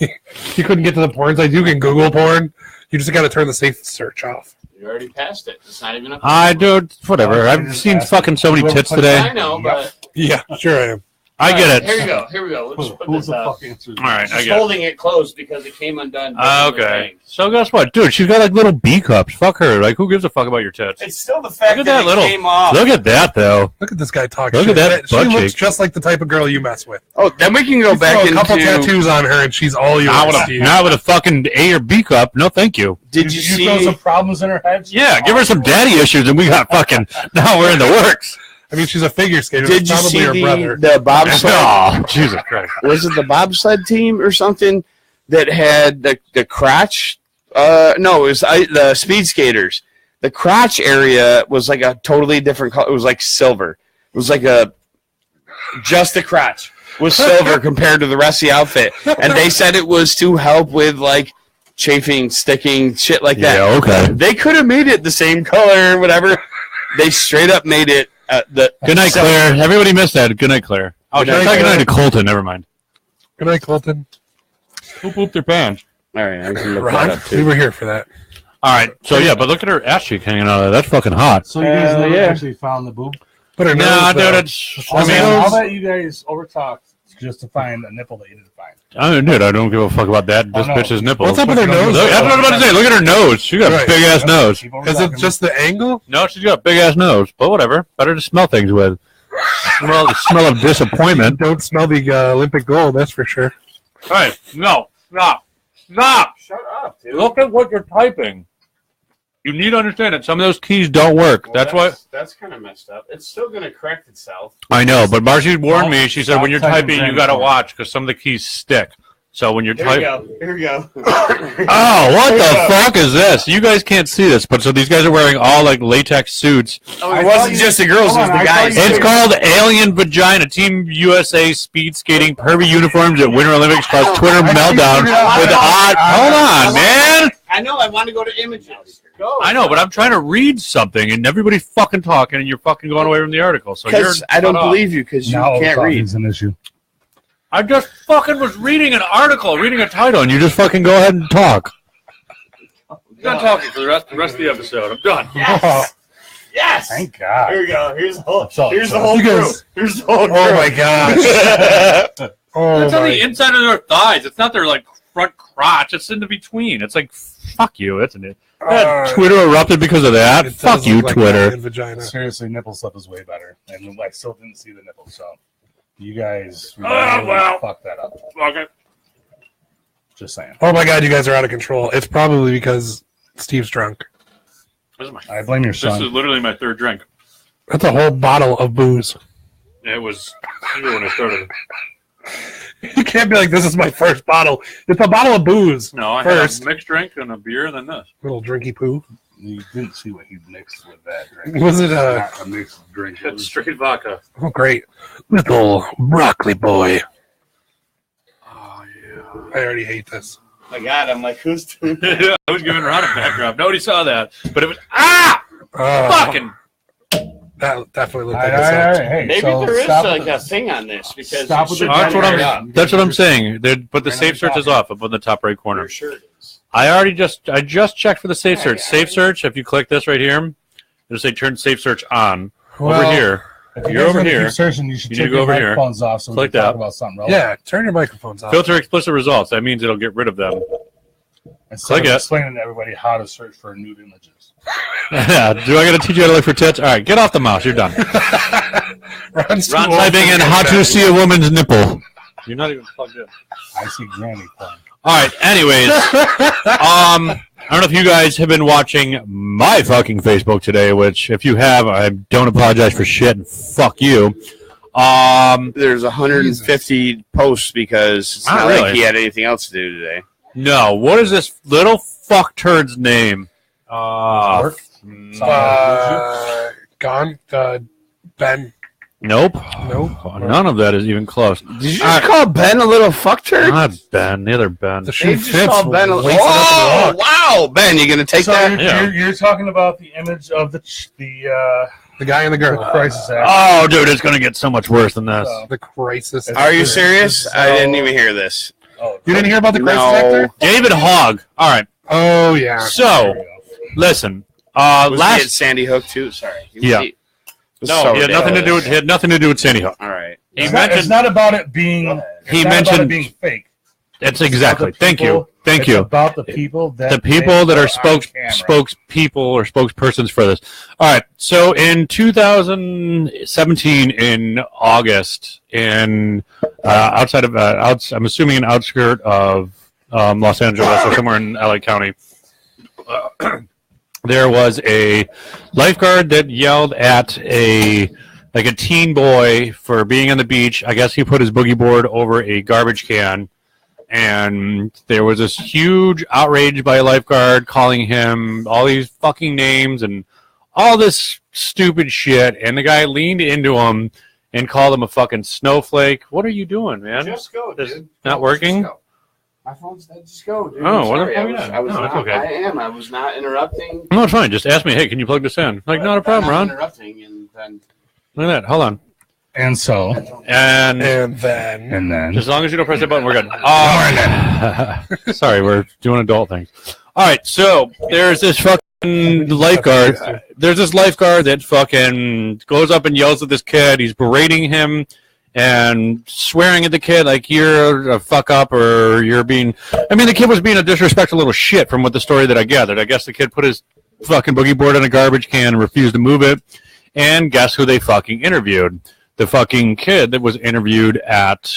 you couldn't get to the porn site, you can Google porn. You just got to turn the safe search off. You already passed it. It's not even up. I do whatever. I've seen fucking so many tits today. I know, but Yeah, sure I am. I get it. Here we go. Here we go. Let's put this up. All right, I She's get it. holding it closed because it came undone. Okay. So guess what, dude? She's got like little B cups. Fuck her. Like, who gives a fuck about your tits? It's still the fact Look at that that little- it came off. Look at that, though. Look at this guy talking. Look at that She butt looks cheek. just like the type of girl you mess with. Oh, then we can go You back throw a couple into. tattoos on her, and she's all yours. Not with a fucking A or B cup. No, thank you. Did You you throw see? some problems in her head? Yeah, give her some daddy issues, and we got fucking. Now we're in the works. I mean, she's a figure skater. Did you That's see probably her brother. the bobsled? Oh, Jesus Christ. Was it the bobsled team or something that had the crotch? No, it was the speed skaters. The crotch area was like a totally different color. It was like silver. It was like just the crotch was silver compared to the rest of the outfit. And they said it was to help with like chafing, sticking, shit like that. Yeah, okay. They could have made it the same color or whatever. They straight up made it the. Good night, Claire. Everybody missed that. Good night, Claire. Oh, Good night, good night Claire. to Colton. Never mind. Good night, Colton. Who pooped their pants? All right, I can look that Ron, up we too. were here for that. All right. So, yeah, but look at her ass cheek hanging out of there. That's fucking hot. So you guys never yeah. actually found the boob? But her Nah, nose, dude, though. it's. I Also, mean, how that you guys overtalked just to find a nipple that you didn't find? dude, I don't give a fuck about that. This Oh, no. bitch's nipple. What's up with her nose? Look, that's what I'm about to say. Look at her nose. She got a Right. big ass nose. Keep Is it overtalking just the angle? No, she's got a big ass nose. But whatever. Better to smell things with. Well, the smell of disappointment. Don't smell the Olympic gold, that's for sure. All right. No. Stop. Stop. Shut up, dude. Look at what you're typing. You need to understand that some of those keys don't work. That's why. That's kind of messed up. It's still going to correct itself. I know, but Marcy warned me. She said Stop when you're typing typing, you Granny got to Corn. watch because some of the keys stick. So when you're Here we typing. go. Here we go. Oh, what the fuck is this? You guys can't see this, but so these guys are wearing all like latex suits. Oh, it wasn't just the girls, it was the guys. It's called Alien Vagina. Team USA Speed Skating Pervy Uniforms at Winter Olympics cause Twitter meltdown with odd. Hold on, man. I know. I want to go to images. Go. I know, but I'm trying to read something and everybody's fucking talking and you're fucking going away from the article. So you're. Because I don't shut up. believe you because you Now can't overtalking read. is an issue. I just fucking was reading an article, reading a title, and you just fucking go ahead and talk. I'm done talking for the rest of the episode. I'm done. Yes. Yes. Thank God. Here we go. Here's the whole. So- Here's the so whole you crew. guys- Here's the whole crew. Oh my gosh. Oh It's on my. the inside of their thighs. It's not their like front crotch. It's in the between. It's like fuck you, isn't it? Twitter erupted because of that. It does Fuck you, look like Twitter. alien vagina. Seriously, nipple stuff is way better. And I still didn't see the nipple, so you guys well. fucked that up. Okay. Just saying. Oh my god, you guys are out of control. It's probably because Steve's drunk. I blame your This son. is literally my third drink. That's a whole bottle of booze. It was when I started. You can't be like, this is my first bottle. It's a bottle of booze. No, I First. had a mixed drink and a beer and then this. Little drinky poo. You didn't see what he mixed with that drink. Was it Not a mixed drink. It It's was straight vodka. oh great. Little broccoli boy. Oh I already hate this. Oh my God, I'm like, who's doing that? yeah. I was giving Ron a backdrop. Nobody saw that, but it was fucking. That definitely looked All like right, a all sex. right, hey, Maybe so there is stop like with a thing on this because Stop it with should the- be That's what right I'm. up. That's what I'm saying. But the We're safe not search is talking. off up in the top right corner. For sure it is. I just checked for the safe search. Safe search. If you click this right here, it'll say turn safe search on. Well, Over here. If you You're guys over wanna keep here. Searching, you should You need take to go your over here. microphones off so we Click can talk that. about something relevant. Yeah, turn your microphones off. Filter explicit results. That means it'll get rid of them. Instead Click of it. explaining to everybody how to search for nude images. Yeah. Do I got to teach you how to look for tits? All right. Get off the mouse. You're done. Ron's too Ron old typing to in get how to that. see a woman's nipple. You're not even plugged in. I see granny porn. All right. Anyways, I don't know if you guys have been watching my fucking Facebook today. Which, if you have, I don't apologize for shit and fuck you. There's 150 posts because it's Not not really. like he had anything else to do today. No. What is this little fuck turd's name? Work? Gone. Ben. Nope. Nope. None of that is even close. Did you just call Ben a little fuck turd? Not Ben. The other Ben. The They shoe just fits. called Ben a Lace it up Oh, and walk. wow. Ben, you going to take So that? you're talking about the image of the The guy and the girl. crisis act. Oh, dude, it's gonna get so much worse than this. The crisis. Are you serious? I didn't even hear this. Oh, You didn't hear about the crisis No. actor? David Hogg. All right. Oh yeah. So, listen. Was he at Sandy Hook too? Sorry. He had nothing to do with. He had nothing to do with Sandy Hook. All right. It's not about it being. He mentioned being fake. That's exactly. Thank you. It's about the people that are spokespeople or spokespersons for this. All right. So in 2017, in August, in outside of I'm assuming an outskirt of Los Angeles or somewhere in LA County, there was a lifeguard that yelled at a teen boy for being on the beach. I guess he put his boogie board over a garbage can. And there was this huge outrage by a lifeguard calling him all these fucking names and all this stupid shit. And the guy leaned into him and called him a fucking snowflake. What are you doing, man? Just go, dude. Not working? My phone's dead. Just go, dude. Oh, sorry. I was not interrupting. No, it's fine. Just ask me, hey, can you plug this in? Like, not a problem, Ron. Interrupting and then. Look at that. Hold on. And so. And then. As long as you don't press that button, we're good. Sorry, we're doing adult things. All right, so there's this fucking lifeguard. There's this lifeguard that fucking goes up and yells at this kid. He's berating him and swearing at the kid like you're a fuck up or you're being... I mean, the kid was being a disrespectful little shit from what the story that I gathered. I guess the kid put his fucking boogie board in a garbage can and refused to move it. And guess who they fucking interviewed? The fucking kid that was interviewed at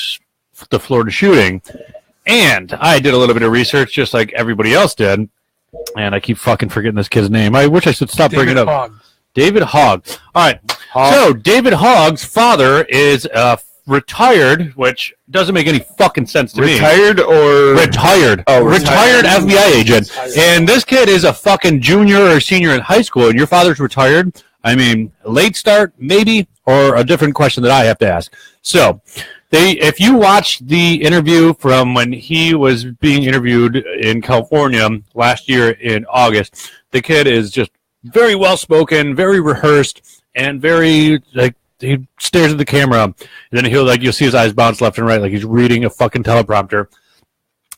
the Florida shooting. And I did a little bit of research just like everybody else did. And I keep fucking forgetting this kid's name. I wish I should stop bringing it up. David Hogg. All right. So David Hogg's father is retired, which doesn't make any fucking sense to me. Retired or? Retired. Oh, retired FBI agent. And this kid is a fucking junior or senior in high school, and your father's retired. I mean, late start, maybe, or a different question that I have to ask. So, if you watch the interview from when he was being interviewed in California last year in August, the kid is just very well-spoken, very rehearsred, and very, like, he stares at the camera, and then you'll see his eyes bounce left and right, like he's reading a fucking teleprompter.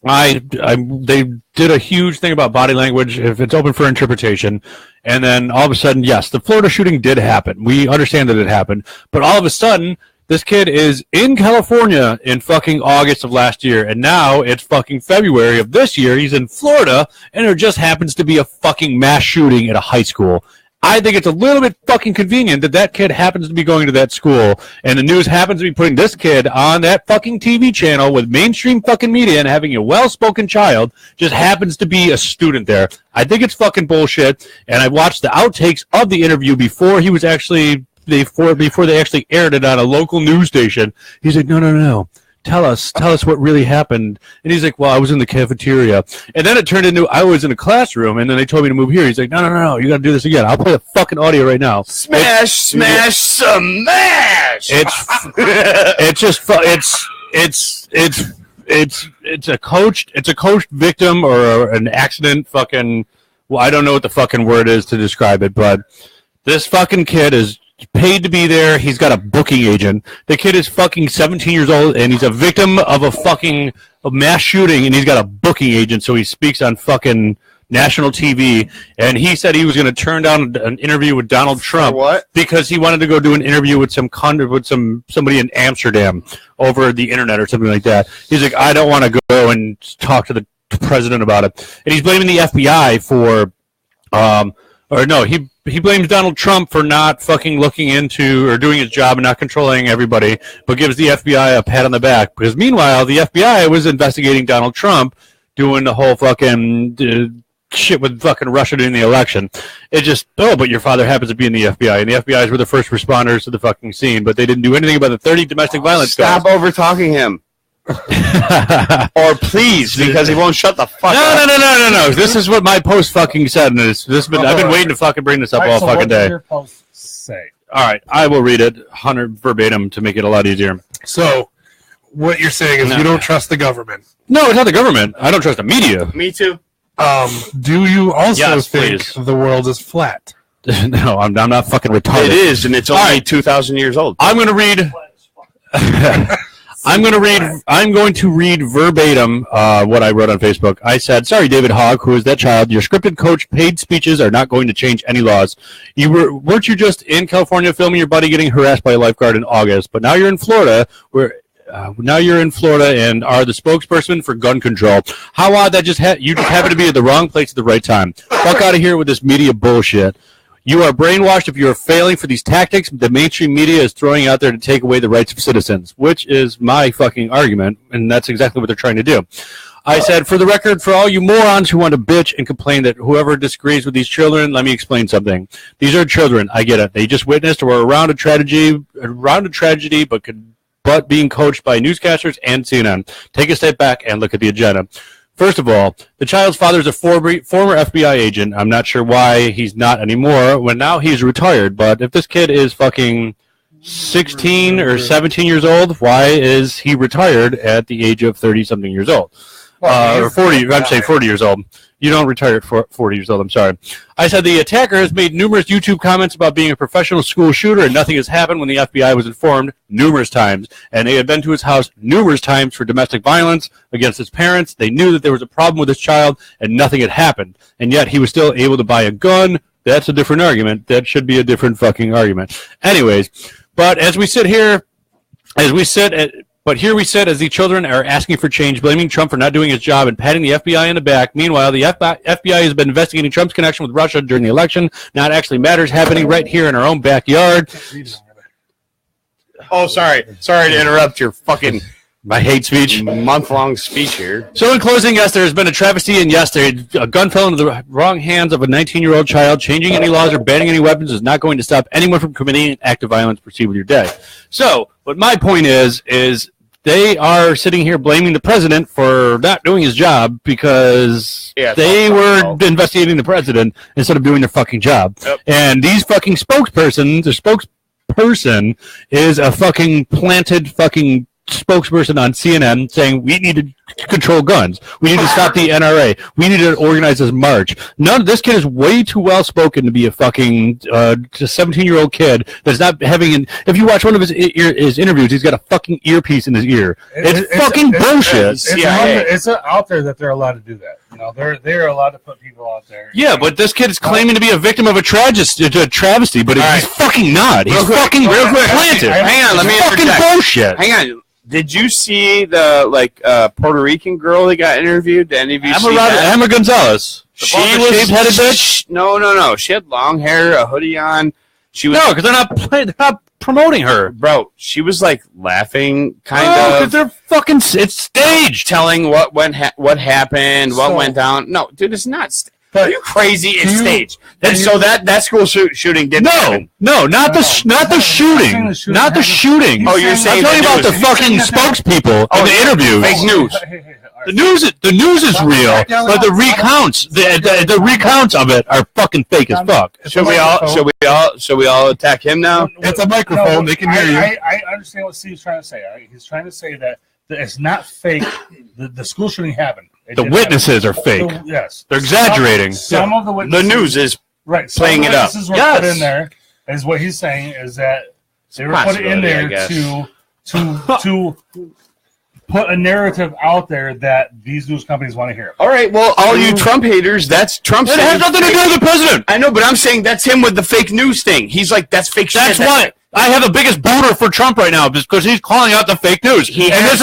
They did a huge thing about body language, if it's open for interpretation, and then all of a sudden, yes, the Florida shooting did happen. We understand that it happened, but all of a sudden, this kid is in California in fucking August of last year, and now it's fucking February of this year. He's in Florida, and there just happens to be a fucking mass shooting at a high school. I think it's a little bit fucking convenient that that kid happens to be going to that school, and the news happens to be putting this kid on that fucking TV channel with mainstream fucking media and having a well-spoken child just happens to be a student there. I think it's fucking bullshit, and I watched the outtakes of the interview before he was actually, before they actually aired it on a local news station. He's like, no. Tell us what really happened. And he's like, well, I was in the cafeteria. And then it turned into, I was in a classroom, and then they told me to move here. He's like, no, you got to do this again. I'll play the fucking audio right now. Smash! It's a coached victim or an accident fucking, well, I don't know what the fucking word is to describe it, but this fucking kid is paid to be there. He's got a booking agent. The kid is fucking 17 years old, and he's a victim of a mass shooting, and he's got a booking agent, so he speaks on fucking national TV, and he said he was going to turn down an interview with Donald Trump because he wanted to go do an interview with somebody in Amsterdam over the internet or something like that. He's like, I don't want to go and talk to the president about it. And he's blaming the FBI for he blames Donald Trump for not fucking looking into or doing his job and not controlling everybody, but gives the FBI a pat on the back. Because meanwhile, the FBI was investigating Donald Trump doing the whole fucking shit with fucking Russia during the election. It just, but your father happens to be in the FBI, and the FBI's were the first responders to the fucking scene, but they didn't do anything about the 30 domestic violence. Stop over-talking him. Or please, because he won't shut the fuck up. No. This is what my post fucking said, and I've been waiting to fucking bring this up all fucking day. What does your post say? All right, I will read it 100 verbatim to make it a lot easier. So, what you're saying is you don't trust the government. No, it's not the government. I don't trust the media. Me too. Do you also think please. the world is flat? No, I'm not fucking retarded. It is, and it's only 2,000 years old. I'm going to read... I'm going to read verbatim what I wrote on Facebook. I said, "Sorry, David Hogg, who is that child? Your scripted coach paid speeches are not going to change any laws. Weren't you just in California filming your buddy getting harassed by a lifeguard in August? But now you're in Florida, and are the spokesperson for gun control. How odd that you just happen to be at the wrong place at the right time. Fuck out of here with this media bullshit. You are brainwashed if you are failing for these tactics the mainstream media is throwing out there to take away the rights of citizens," which is my fucking argument, and that's exactly what they're trying to do. I said, "For the record, for all you morons who want to bitch and complain that whoever disagrees with these children, let me explain something. These are children. I get it. They just witnessed or were around a tragedy, but being coached by newscasters and CNN. Take a step back and look at the agenda. First of all, the child's father is a former FBI agent. I'm not sure why he's not anymore when now he's retired. But if this kid is fucking 16 or 17 years old, why is he retired at the age of 30-something years old? Or 40, I'd say 40 years old. You don't retire at 40 years old, I'm sorry. I said the attacker has made numerous YouTube comments about being a professional school shooter, and nothing has happened when the FBI was informed numerous times. And they had been to his house numerous times for domestic violence against his parents. They knew that there was a problem with his child, and nothing had happened. And yet he was still able to buy a gun. That's a different argument. That should be a different fucking argument. Anyways, but as we sit here, But here we sit as the children are asking for change, blaming Trump for not doing his job and patting the FBI in the back. Meanwhile, the FBI has been investigating Trump's connection with Russia during the election. Now it actually matters, happening right here in our own backyard. Oh, sorry. Sorry to interrupt your fucking my hate speech. Month-long speech here. So in closing, yes, there has been a travesty, and yes, a gun fell into the wrong hands of a 19-year-old child. Changing any laws or banning any weapons is not going to stop anyone from committing an act of violence. Proceed with your day. So, what my point is they are sitting here blaming the president for not doing his job because they were investigating the president instead of doing their fucking job. Yep. And these fucking spokesperson is a fucking planted fucking spokesperson on CNN saying we need to control guns. We need to stop the NRA. We need to organize this march. This kid is way too well spoken to be a fucking 17-year-old kid that's not having if you watch one of his interviews, he's got a fucking earpiece in his ear. It's fucking bullshit. It's out there that they're allowed to do that. You know, they're allowed to put people out there. Yeah, but this kid is claiming to be a victim of a travesty, but he's fucking not. He's fucking real quick planted. Hang on, let me fucking interject. Bullshit. Hang on. Did you see the Puerto Rican girl that got interviewed? Did any of you see that? Emma Gonzalez. She was shaved-headed bitch. No. She had long hair, a hoodie on. She was because they're not promoting her, bro. She was like laughing, kind of. Because they're fucking. It's staged. Telling what happened, what went down. No, dude, it's not. Are you crazy? It's staged. So that school shooting didn't happen. No, not the shooting. Not the shooting. Oh, you're saying I'm talking about the fucking spokespeople in the interviews. Fake news. The news is real, but the recounts, the recounts of it are fucking fake as fuck. Should we all attack him now? It's a microphone. They can hear you. I understand what Steve's trying to say. Right? He's trying to say that it's not fake. The school shooting happened. The witnesses are fake. Yes, they're exaggerating. Some of the witnesses. The news is playing it up. Some witnesses were put in there. Is what he's saying is that they were put in there to put a narrative out there that these news companies want to hear. All right, well, all you Trump haters, that's Trump. It has nothing to do with the president. I know, but I'm saying that's him with the fake news thing. He's like, that's fake shit. That's why I have the biggest booter for Trump right now because he's calling out the fake news. This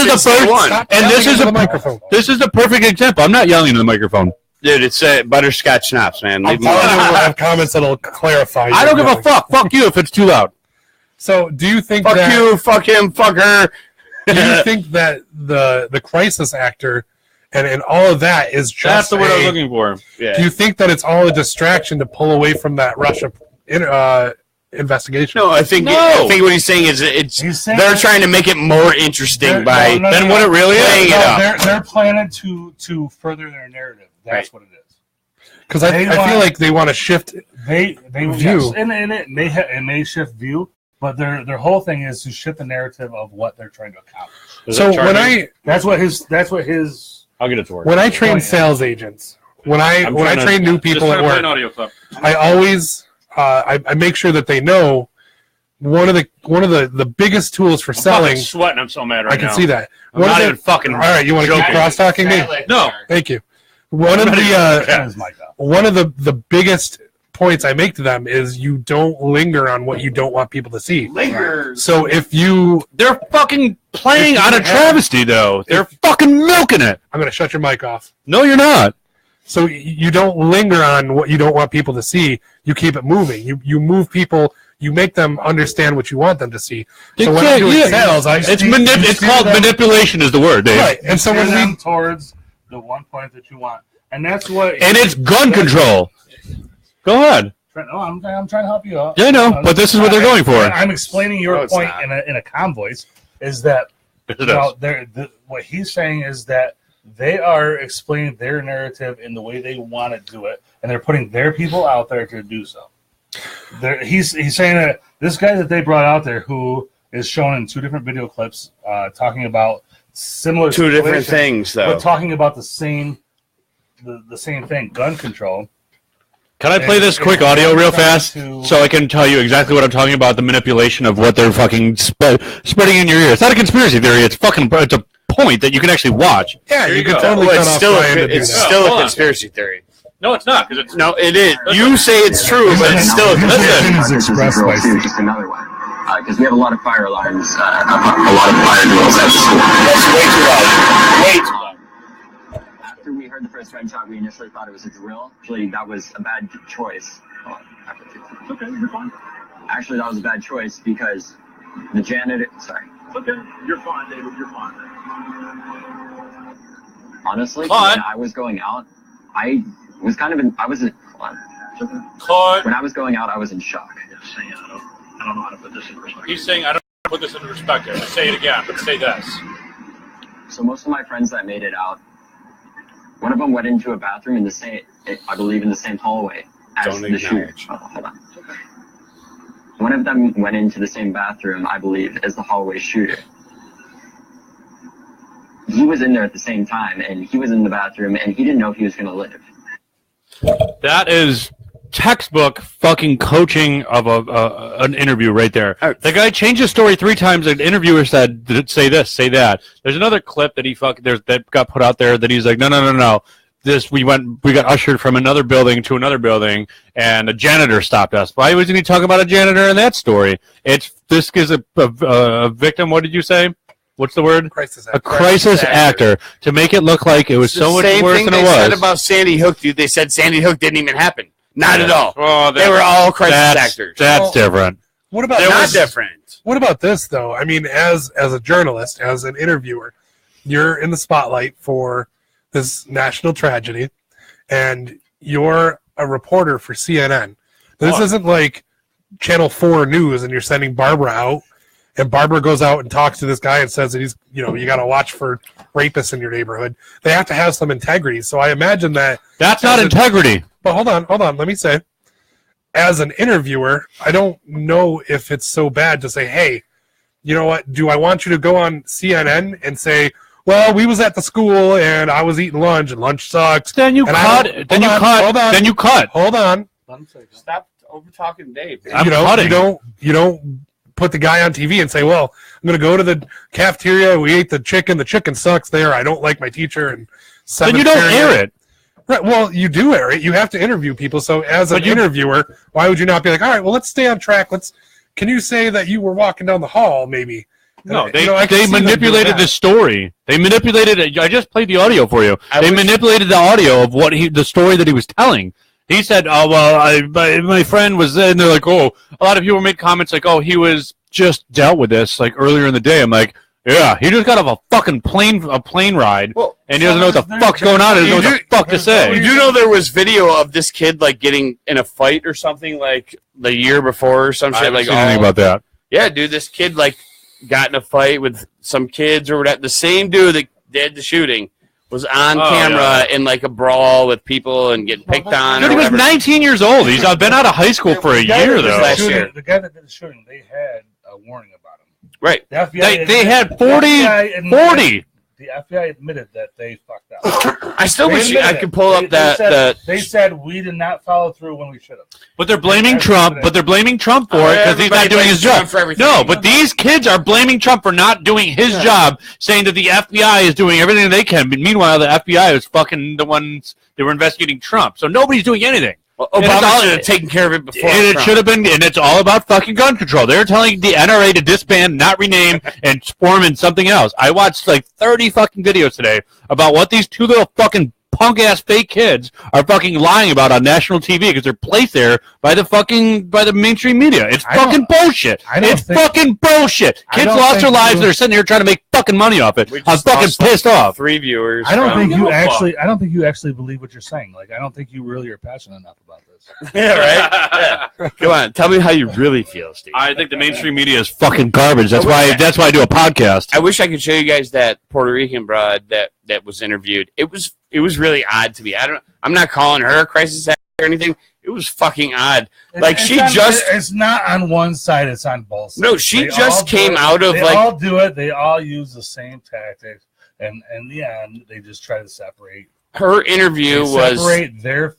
is the perfect example. I'm not yelling into the microphone. Dude, it's butterscotch schnapps, man. I have comments that'll clarify. I don't give a fuck. Fuck you if it's too loud. So, do you think fuck you, fuck him, fuck her? Do you think that the crisis actor and all of that is just that's the word I was looking for? Yeah. Do you think that it's all a distraction to pull away from that Russia investigation? No, I think what he's saying is they're trying to make it more interesting than what it really is. They're planning to further their narrative. That's what it is. Because I feel like they want to shift they view, yes, and it may shift view, but their whole thing is to shift the narrative of what they're trying to accomplish. So that's what his I'll get it to work. When I train sales agents, when I train new people at work, I always I make sure that they know one of the biggest tools for I'm selling. fucking sweating. I'm so mad right I can now. see that. I'm not even fucking. All right, you want to keep joking. cross talking me? No. Thank you. One of the biggest points I make to them is you don't linger on what you don't want people to see. Linger. So they're fucking playing on a travesty, though. They're fucking milking it. I'm going to shut your mic off. No, you're not. So you don't linger on what you don't want people to see. You keep it moving. You move people. You make them understand what you want them to see. So when I'm doing sales, it's called manipulation is the word, Dave. Right. And so when them towards the one point that you want, and that's what. And it's gun control. Go ahead. No, I'm trying to help you out. Yeah, I know, but this is what they're going for. I'm explaining your point in a calm voice. Is that what he's saying is that they are explaining their narrative in the way they want to do it, and they're putting their people out there to do so. He's saying that this guy that they brought out there, who is shown in 2 different video clips, talking about similar 2 different things, though, but talking about the same thing, gun control. Can I play this quick audio real fast so I can tell you exactly what I'm talking about, the manipulation of what they're fucking spreading in your ear? It's not a conspiracy theory. It's a point that you can actually watch. Yeah, you can totally cut off it's still a conspiracy theory. No, it's not. No, it is. You say it's true, but it's still a conspiracy. Just another one. Because we have a lot of fire alarms, a lot of fire drills at the school. That's way too loud. Way too loud. After we heard the first gunshot, we initially thought it was a drill. Actually, that was a bad choice. Okay, you're fine. Actually, that was a bad choice because the janitor. Sorry. Okay, you're fine, David. You're fine. Honestly, when I was going out, I was kind of in. I was in. When I was going out, I was in shock. I don't know how to put this in perspective. He's saying, I don't know how to put this into perspective. Say it again, but say this. So most of my friends that made it out, one of them went into a bathroom in the same, I believe, in the same hallway as the shooter. Oh, hold on. One of them went into the same bathroom, I believe, as the hallway shooter. He was in there at the same time, and he was in the bathroom, and he didn't know if he was going to live. That is textbook fucking coaching of an interview right there. The guy changed his story 3 times. An interviewer said, "Say this, say that." There's another clip that that got put out there that he's like, "No. We got ushered from another building to another building, and a janitor stopped us." Why wasn't he talking about a janitor in that story? This is a victim. What did you say? What's the word? A crisis actor to make it look like it was so much worse than it was. Same thing they said about Sandy Hook, dude. They said Sandy Hook didn't even happen. Not at all. Oh, they were all crisis actors. That's different. What about not different? What about this though? I mean, as a journalist, as an interviewer, you're in the spotlight for this national tragedy, and you're a reporter for CNN. This isn't like Channel 4 News, and you're sending Barbara out, and Barbara goes out and talks to this guy and says that he's, you got to watch for rapists in your neighborhood. They have to have some integrity. So I imagine that's not integrity. But hold on. Let me say, as an interviewer, I don't know if it's so bad to say, hey, you know what? Do I want you to go on CNN and say, well, we was at the school and I was eating lunch and lunch sucks. Then you cut. Then you cut. Hold on. Stop over talking Dave. You don't put the guy on TV and say, well, I'm going to go to the cafeteria. We ate the chicken. The chicken sucks there. I don't like my teacher. And then you don't air it. Right. Well, you do air it. You have to interview people. So as an interviewer, why would you not be like, all right, well, let's stay on track. Can you say that you were walking down the hall maybe? No, they manipulated the story. They manipulated it. I just played the audio for you. They manipulated the audio of the story that he was telling. He said, "Oh well, my friend was," and they're like, "Oh, a lot of people made comments like, oh, he was just dealt with this like earlier in the day." I'm like, "Yeah, he just got off a fucking plane ride, and he doesn't know what the fuck's going on. He doesn't know what the fuck to say." Did you know there was video of this kid like getting in a fight or something like the year before or some shit? I haven't seen anything about that. Yeah, dude, this kid like got in a fight with some kids or whatever. The same dude that did the shooting was on camera in like a brawl with people and getting picked on. Dude, he was 19 years old. He's been out of high school for a year, though. The guy that did the shooting, they had a warning about him. Right. The FBI they had 40. the FBI admitted that they fucked up. I still wish I could pull up They said we did not follow through when we should have. But they're blaming Trump. But they're blaming Trump for it because he's not doing his job. No, but these kids are blaming Trump for not doing his job, saying that the FBI is doing everything they can. But meanwhile, the FBI is fucking the ones that were investigating Trump. So nobody's doing anything. Well, Obama should have taken care of it before. And it should have been, and it's all about fucking gun control. They're telling the NRA to disband, not rename, and form in something else. I watched like 30 fucking videos today about what these two little fucking punk-ass fake kids are fucking lying about on national TV because they're placed there by the mainstream media. It's fucking bullshit. It's fucking bullshit. Kids lost their lives. They're sitting here trying to make fucking money off it. I'm fucking pissed off. 3 viewers. I don't think you actually believe what you're saying. Like, I don't think you really are passionate enough about this. Yeah, right. Yeah. Come on, tell me how you really feel, Steve. I think the mainstream media is fucking garbage. That's why I do a podcast. I wish I could show you guys that Puerto Rican broad that was interviewed. It was really odd to me. I'm not calling her a crisis actor or anything. It was fucking odd. It's not on one side, it's on both sides. No, she just came out of they all do it. They all use the same tactics, and in the end, they just try to separate. Her interview was separate their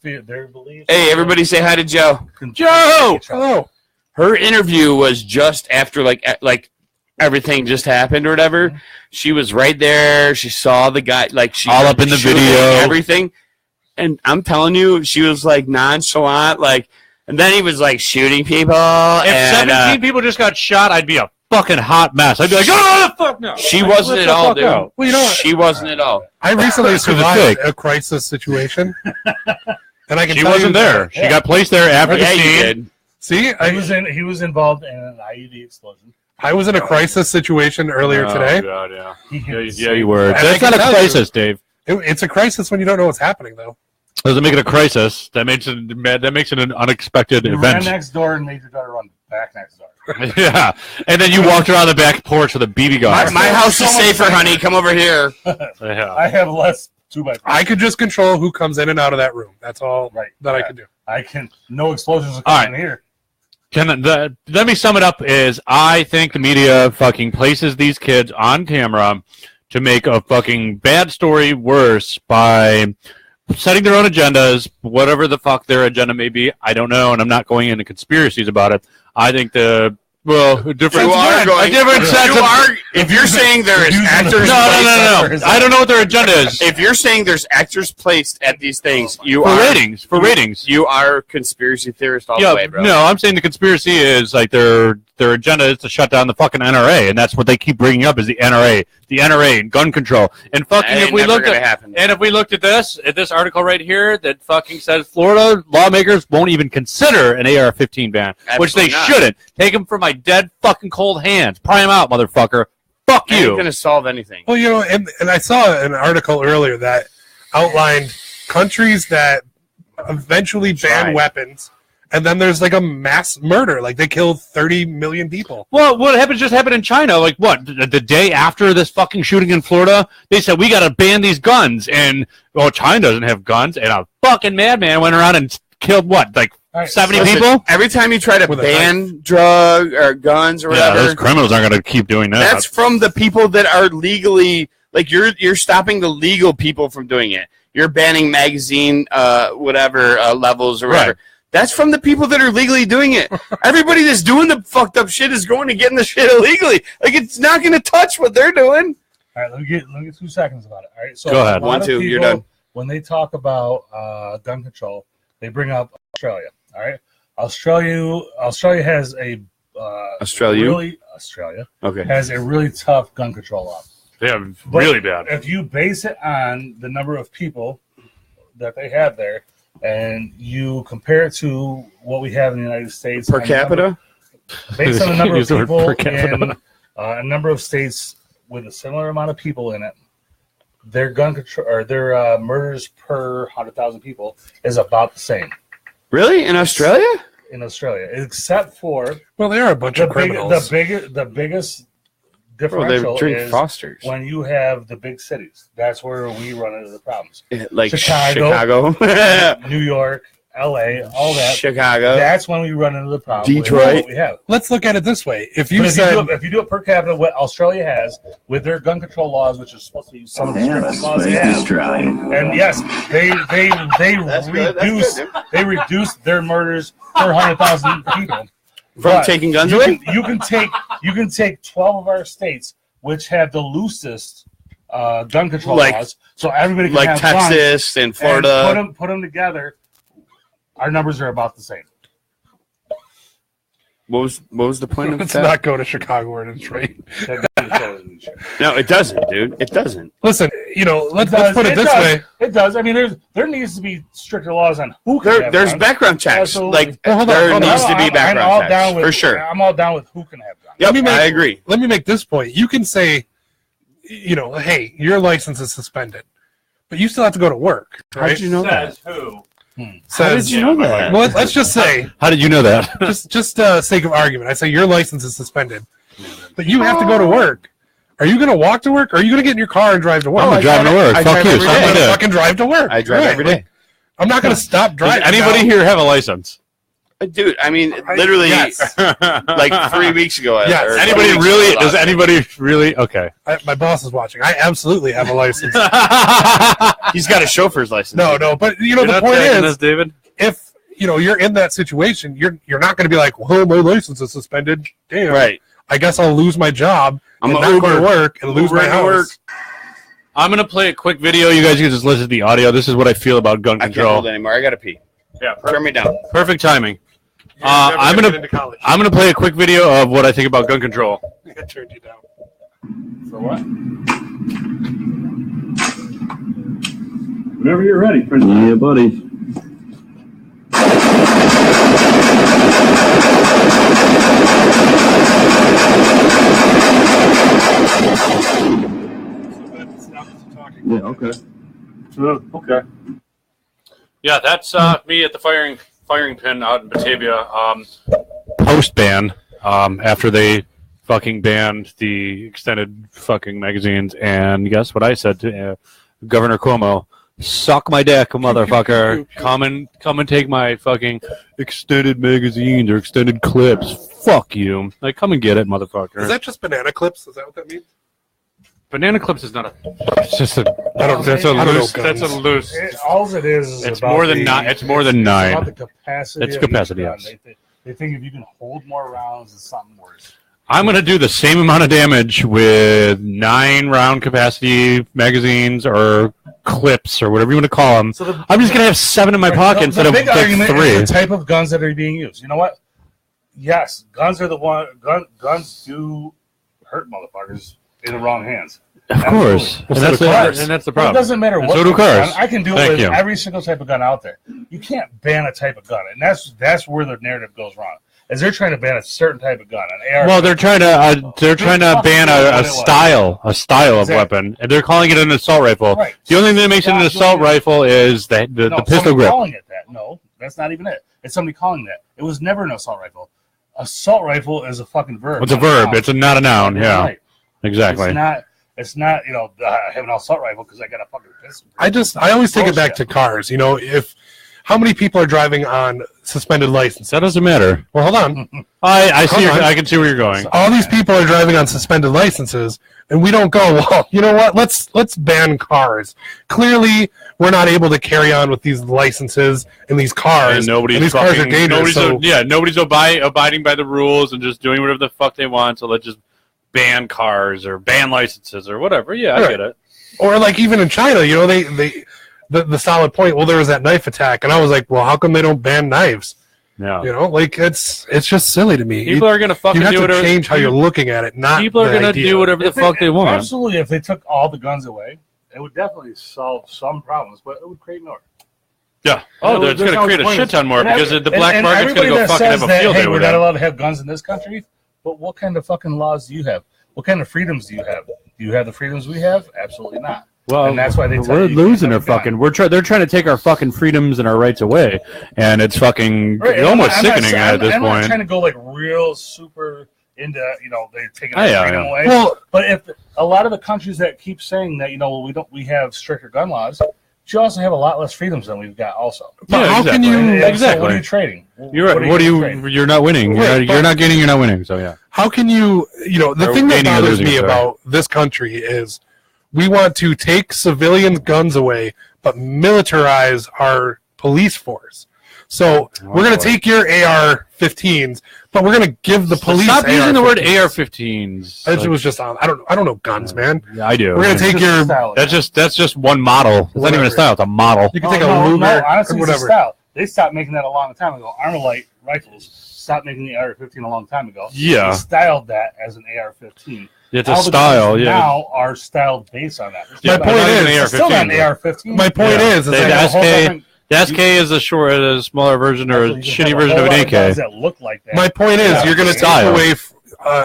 beliefs. Hey, everybody, say hi to Joe. Joe, hello. Her interview was just after like everything just happened or whatever. Mm-hmm. She was right there. She saw the guy, like she all up in the video, everything. And I'm telling you, she was like nonchalant, like, and then he was like shooting people. If 17 people just got shot, I'd be a fucking hot mess. I'd be like, oh, the fuck no. She wasn't at all, dude. Well, you know what? She wasn't at all. I recently survived a crisis situation, and I can. She tell wasn't you there. She got placed there after the scene. See, he was involved in an IED explosion. I was in a crisis situation earlier today. God, yeah. Yeah, you were. That's not a crisis, Dave. It's a crisis when you don't know what's happening, though. Doesn't make it a crisis. That makes it an unexpected event. Ran next door and made your daughter run back next door. Yeah, and then you walked around the back porch with a BB gun. My house is safer, honey. Come over here. Yeah. I have less 2x4. I could just control who comes in and out of that room. That's all I can do. I can. No explosions are coming in here. Let me sum it up. I think the media fucking places these kids on camera to make a fucking bad story worse by setting their own agendas, whatever the fuck their agenda may be. I don't know, and I'm not going into conspiracies about it. I think if you're saying there is actors no. I don't know what their agenda is. If you're saying there's actors placed at these things, for ratings. You are a conspiracy theorist all the way, bro. No, I'm saying the conspiracy is like their agenda is to shut down the fucking NRA, and that's what they keep bringing up is the NRA and gun control. And fucking if we looked at this article right here that fucking says Florida lawmakers won't even consider an AR-15 ban, which they shouldn't. Take them from my dead fucking cold hands. Pry them out, motherfucker. Fuck you. Ain't gonna solve anything. Well, you know, and I saw an article earlier that outlined countries that eventually ban weapons. And then there's like a mass murder. Like they killed 30 million people. Well, what happened just happened in China. Like what? The day after this fucking shooting in Florida, they said we got to ban these guns. And China doesn't have guns. And a fucking madman went around and killed what? Like 70 people? Every time you try to ban drug or guns or whatever, those criminals aren't going to keep doing that. That's from the people that are legally like you're stopping the legal people from doing it. You're banning magazine levels or whatever. Right. That's from the people that are legally doing it. Everybody that's doing the fucked up shit is going to getting the shit illegally. Like it's not going to touch what they're doing. All right, let me get 2 seconds about it. All right, so go ahead. 1, 2, you're done. When they talk about gun control, they bring up Australia. All right, Australia has a Australia has a really tough gun control law. They have really bad. If you base it on the number of people that they have there, and you compare it to what we have in the United States per capita, based on the number of people in a number of states with a similar amount of people in it, their gun control or their murders per 100,000 people is about the same. Really, in Australia? In Australia, except for there are a bunch of criminals. The biggest differential is Fosters. when you have the big cities. That's where we run into the problems. Like Chicago. New York, L.A., all that. Chicago. That's when we run into the problem. Detroit. With what we have. Let's look at it this way. If But you said if you do it per capita, what Australia has with their gun control laws, which is supposed to be some of the strictest laws they have, and yes, they reduce their murders per 100,000 people From taking guns away. You can take 12 of our states, which have the loosest gun control laws, so everybody can have Texas guns, and Florida. and put them together. Our numbers are about the same. What was the point of let's that? not go to Chicago or Detroit. No, it doesn't, dude. It doesn't. Listen, let's put it this way. It does. I mean, there needs to be stricter laws on who can have There's guns. background checks. Absolutely. There needs to be background checks for sure. I'm all down with who can have guns. Yep, I agree. Let me make this point. You can say, hey, your license is suspended, but you still have to go to work. Right? How did you know that? Says who? How did you know that? Well, let's just say, How did you know that? just sake of argument, I say your license is suspended, but you have to go to work. Are you going to walk to work? Or are you going to get in your car and drive to work? I'm driving to work. I Fuck drive you. every Suck day. my dick. Fucking drive to work. I drive every day. I'm not going to stop Does driving. anybody here have a license? Dude, I mean, literally, Yes. like 3 weeks ago. Yes. or Anybody 2 weeks really? ago, Does anybody really? Okay. My boss is watching. I absolutely have a license. He's got a chauffeur's license. No, but You're the not point tagging is, this, David? if you're in that situation, you're not going to be like, well, my license is suspended. Damn. Right. I guess I'll lose my job I'm and a not go to Uber. work and lose Uber my to house. work. I'm gonna play a quick video. You guys can just listen to the audio. This is what I feel about gun I can't control. hold it anymore. I gotta pee. Yeah, Turn me down. perfect timing. You're never I'm get gonna into college. I'm gonna play a quick video of what I think about gun control. I turned you down. For what? Whenever you're ready, President. Yeah, buddy. Yeah, okay. Okay. Yeah, that's me at the firing pin out in Batavia. Post ban, after they fucking banned the extended fucking magazines, and guess what I said to Governor Cuomo? Suck my dick, motherfucker! Come and take my fucking extended magazines or extended clips. Fuck you! Like, come and get it, motherfucker. Is that just banana clips? Is that what that means? Banana clips is not a. It's just a. I don't That's know a loose. guns. That's a loose. All it is It's about more than the- nine. It's more than It's nine. about the capacity. It's of each capacity, gun. yes. They think if you can hold more rounds, it's something worse. I'm going to do the same amount of damage with 9-round capacity magazines or clips or whatever you want to call them. So the, I'm just going to have 7 in my pocket instead of big like argument 3. is the type of guns that are being used. You know what? Yes, guns are the one. Guns do hurt motherfuckers in the wrong hands. Of course. And that's the It problem. doesn't matter what. So do cars. Gun. I can do Thank it with you. every single type of gun out there. You can't ban a type of gun, and that's where the narrative goes wrong. Is they're trying to ban a certain type of gun, an AR. Well, they're trying to ban a style of Exactly. weapon, and they're calling it an assault rifle. Right. The only thing that makes it an assault rifle is the pistol somebody grip. calling it that. No, that's not even it. It's somebody calling that. It was never an assault rifle. Assault rifle is a fucking verb. It's a not verb. noun. It's not a noun. Yeah, Right. exactly. It's not. I have an assault rifle because I got a fucking pistol. I always take it back to cars. If how many people are driving on suspended license? That doesn't matter. Well, hold on. I see. Hold on. I can see where you're going. All these people are driving on suspended licenses, and we don't go, well, you know what? Let's ban cars. Clearly, we're not able to carry on with these licenses and these cars. And these cars are dangerous. Nobody's abiding by the rules and just doing whatever the fuck they want. So let's just ban cars or ban licenses or whatever. Yeah, I Right. get it. Or like even in China, the solid point. Well, there was that knife attack, and I was like, well, how come they don't ban knives? Yeah. It's just silly to me. People are gonna fucking You have do to whatever. change how you're looking at it. Not People are the gonna idea. do whatever the fuck they want. Absolutely, if they took all the guns away, it would definitely solve some problems, but it would create more. Yeah. Oh, There's it's gonna no create a point. shit ton more And because every- the black and market's gonna everybody go that fucking says have a that, field hey, day we're with not it. allowed to have guns in this country. But what kind of fucking laws do you have? What kind of freedoms do you have? Do you have the freedoms we have? Absolutely not. Well, and that's why they tell we're you losing you our can't have a fucking. They're trying to take our fucking freedoms and our rights away, and it's fucking Right, and almost I'm not sickening saying- at this I'm not point. trying to go like real super into they're taking Oh, our yeah, freedom yeah. away. Well, But if a lot of the countries that keep saying that we have stricter gun laws, you also have a lot less freedoms than we've got. Also, But how can exactly. you? And so Exactly. what are you trading? You're right. What are you? You're not winning. Right, You're not gaining. You're not winning. So yeah. How can you? The Or thing that gaining or bothers losing, me sorry. about this country is we want to take civilians' guns away, but militarize our police force. So we're going to take your AR-15s, but we're going to give the police. Stop using the word AR-15s. AR-15s. It was just I don't know guns, man. Yeah, I do. We're going to take your. That's just one model. It's not even a style. It's a model. You can take a no, Luger honestly, or it's a whatever. style. They stopped making that a long time ago. Armalite rifles stopped making the AR-15 a long time ago. Yeah. They styled that as an AR-15. It's a All the style. guns Yeah. now are styled based on that. My point is, It's still not an AR-15. My point is The that SK is a smaller version or a Actually, you shitty have version whole of an lot guns AK. that look like that. my point is Yeah, you're going to take style. away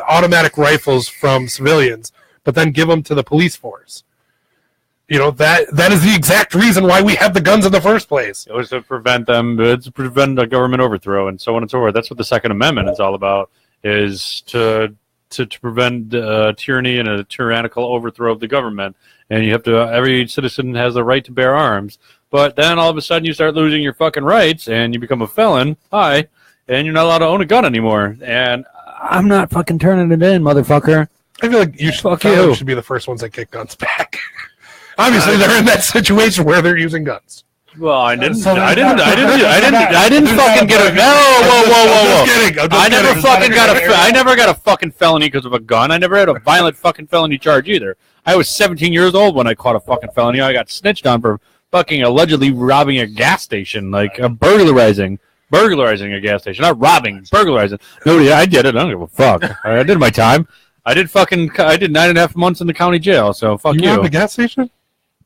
automatic rifles from civilians, but then give them to the police force. That is the exact reason why we have the guns in the first place. It was to prevent them. It's to prevent a government overthrow and so on and so forth. That's what the Second Amendment is all about. Is to prevent tyranny and a tyrannical overthrow of the government. And you have to. Every citizen has the right to bear arms. But then all of a sudden you start losing your fucking rights and you become a felon. Hi. And you're not allowed to own a gun anymore. And I'm not fucking turning it in, motherfucker. I feel like felons should be the first ones that get guns back. Obviously, they're in that situation where they're using guns. Well, I didn't So fucking there's get a no. Whoa. I'm just kidding. I'm just I never kidding. fucking I never got a fucking felony because of a gun. I never had a violent fucking felony charge either. I was 17 years old when I caught a fucking felony. I got snitched on for fucking allegedly robbing a gas station, like burglarizing a gas station, not robbing, burglarizing. Nobody, I did it. I don't give a fuck. I did my time. I did 9.5 months in the county jail. So fuck you. robbed a gas station?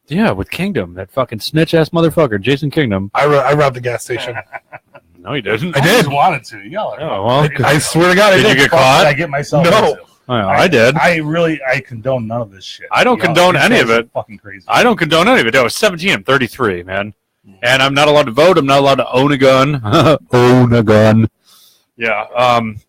Yeah, with Kingdom, that fucking snitch ass motherfucker, Jason Kingdom. I robbed the gas station. No, you didn't. I did. just wanted to. Y'all are. Oh, well, I swear to God, I Did you did. get Fuck caught? did I get myself No. into? Oh, I did. I condone none of this shit. I don't Y'all- condone you any guys of are it. Fucking crazy. I don't condone any of it. I was 17. I'm 33, man. And I'm not allowed to vote. I'm not allowed to own a gun. Own a gun. Yeah. I'm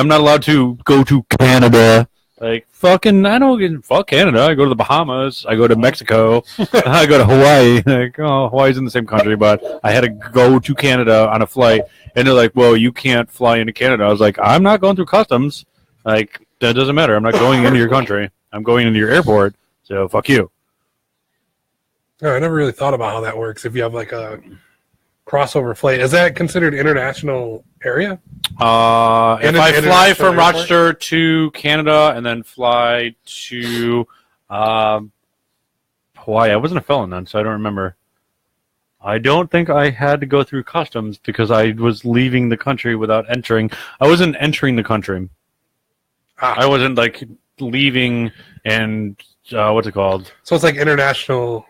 not allowed to go to Canada. Like, fucking, I don't get, fuck Canada. I go to the Bahamas. I go to Mexico. I go to Hawaii. Like, oh, Hawaii's in the same country, but I had to go to Canada on a flight. And they're like, well, you can't fly into Canada. I was like, I'm not going through customs. Like, that doesn't matter. I'm not going into your country. I'm going into your airport. So, fuck you. No, I never really thought about how that works. If you have like a crossover flight, is that considered international area? If I fly international from airport? Rochester to Canada and then fly to Hawaii, I wasn't a felon then, so I don't remember. I don't think I had to go through customs because I was leaving the country without entering. I wasn't entering the country. I wasn't like leaving and what's it called? So it's like international.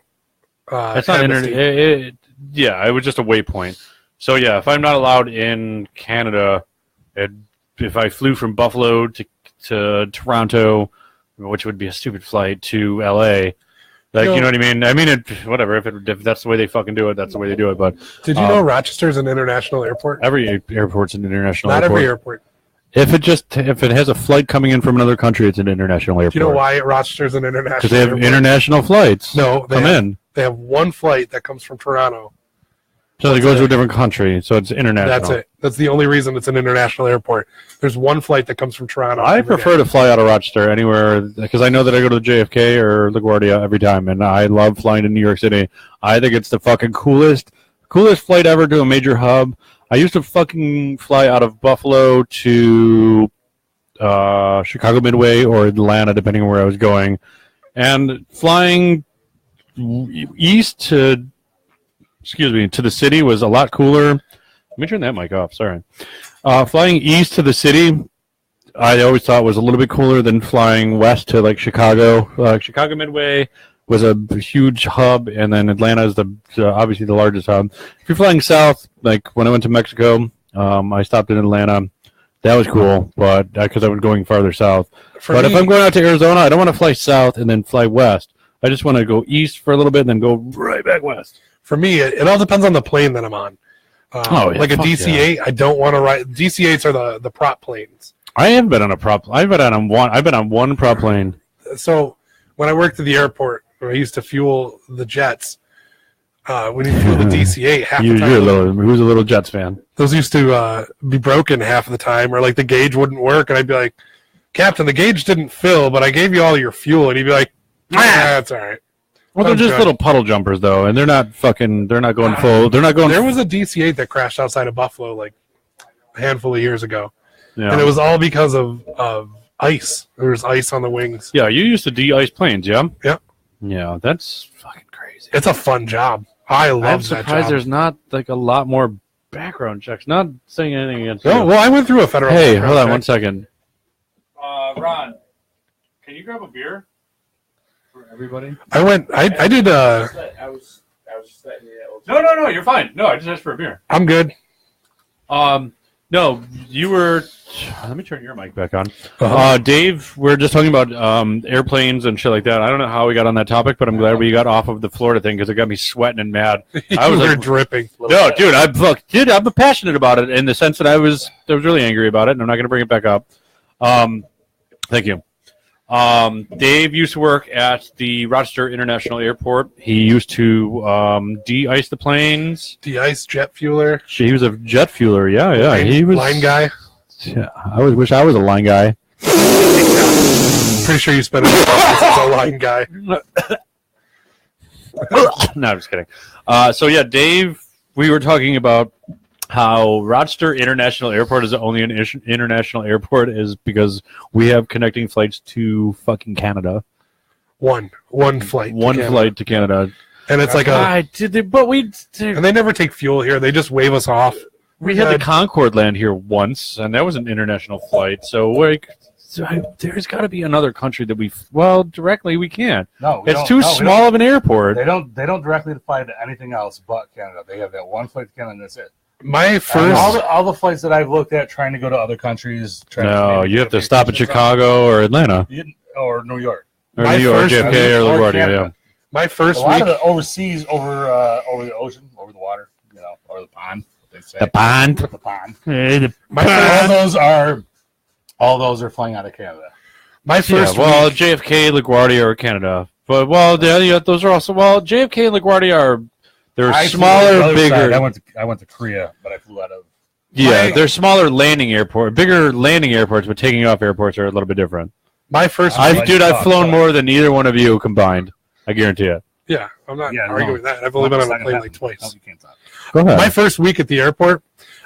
That's not amnesty. yeah, it was just a waypoint. So yeah, if I'm not allowed in Canada, if I flew from Buffalo to Toronto, which would be a stupid flight, to LA, like you know what I mean? I mean, whatever. If that's the way they fucking do it, that's the way they do it. But Did you know Rochester's an international airport? every airport's an international Not airport. every airport. If it has a flight coming in from another country, it's an international airport. Do you know why Rochester's an international? Because they have airport? international flights. No, come in. They have one flight that comes from Toronto. So they go to a different country, so it's international. That's it. That's the only reason it's an international airport. There's one flight that comes from Toronto. I every prefer day. to fly out of Rochester anywhere because I know that I go to the JFK or LaGuardia every time, and I love flying to New York City. I think it's the fucking coolest flight ever to a major hub. I used to fucking fly out of Buffalo to Chicago Midway or Atlanta, depending on where I was going, and flying east to the city was a lot cooler. Let me turn that mic off. Sorry. Flying east to the city, I always thought was a little bit cooler than flying west to like Chicago. Chicago Midway was a huge hub, and then Atlanta is obviously the largest hub. If you're flying south, like when I went to Mexico, I stopped in Atlanta. That was cool, but because I was going farther south. If I'm going out to Arizona, I don't want to fly south and then fly west. I just want to go east for a little bit and then go right back west. For me, it all depends on the plane that I'm on. Like a DC-8, I don't want to ride. DC-8s are the prop planes. I have been on a prop. I've been on one prop plane. So when I worked at the airport, where I used to fuel the jets, When you flew the DC-8, half the You're time who's a little Jets fan? those used to be broken half of the time, or like the gauge wouldn't work, and I'd be like, "Captain, the gauge didn't fill, but I gave you all your fuel," and he'd be like, "That's all right." Well, they're I'm just good. little puddle jumpers though, and they're not going full. They're not going. There was a DC-8 that crashed outside of Buffalo like a handful of years ago, Yeah. and it was all because of ice. There was ice on the wings. Yeah, you used to de-ice planes, yeah? Yep. Yeah, that's fucking crazy. It's a fun job. I I'm love that surprised job. there's not like a lot more background checks. Not saying anything against No, you. well, I went through a federal. Hey, background hold on check. 1 second. Ron, can you grab a beer for everybody? I did. I was just letting you know. No, you're fine. No, I just asked for a beer. I'm good. No, you were. Let me turn your mic back on. Uh-huh. Dave, we're just talking about airplanes and shit like that. I don't know how we got on that topic, but I'm glad we got off of the Florida thing because it got me sweating and mad. I was You were like, dripping. no, dude, I'm passionate about it in the sense that I was really angry about it, and I'm not going to bring it back up. Thank you. Dave used to work at the Rochester International Airport. He used to de-ice the planes. De-ice jet fueler. He was a jet fueler. Yeah. He was line guy. Yeah, I wish I was a line guy. Pretty sure you spent as a line guy. No, I'm just kidding. So yeah, Dave, we were talking about how Rochester International Airport is the only international airport is because we have connecting flights to fucking Canada. One flight. One flight to Canada. And it's like and they never take fuel here. They just wave us off. we had the Concorde land here once, and that was an international flight. So there's got to be another country that directly we can't. No, it's too small of an airport. They don't directly fly to anything else but Canada. They have that one flight to Canada, and that's it. My first all the flights that I've looked at trying to go to other countries. No, you have to stop in Chicago or Atlanta or New York or New York, JFK or LaGuardia. Yeah. My first a lot week of the overseas, over the ocean, over the water, or the pond. They say The pond. The pond. My All those are flying out of Canada. My first week, JFK, LaGuardia, or Canada. But those are also JFK and LaGuardia they're smaller, bigger. I went to Korea, but I flew out of. Yeah, they're smaller bigger landing airports, but taking off airports are a little bit different. my first I've flown more than either one of you combined. I guarantee it. yeah, I'm not arguing that. I've only been on a plane like twice. No, you can't talk. Go ahead. My first week at the airport,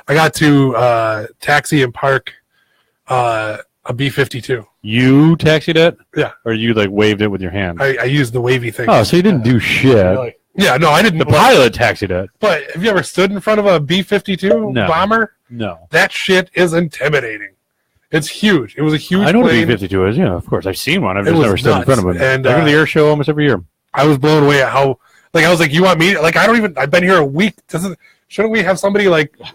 I got to taxi and park a B-52. You taxied it? Yeah. Or you waved it with your hand? I used the wavy thing. Oh, so you didn't do shit. Really? Yeah, no, I didn't. The pilot taxied it. But have you ever stood in front of a B-52 No. bomber? No. That shit is intimidating. It's huge. It was a huge I know plane. what a B-52 is. Yeah, of course. I've seen one. I've It just was never stood in nuts. front of one. And, I go to the air show almost every year. I was blown away at how, I was like, you want me? I've been here a week. Shouldn't we have somebody,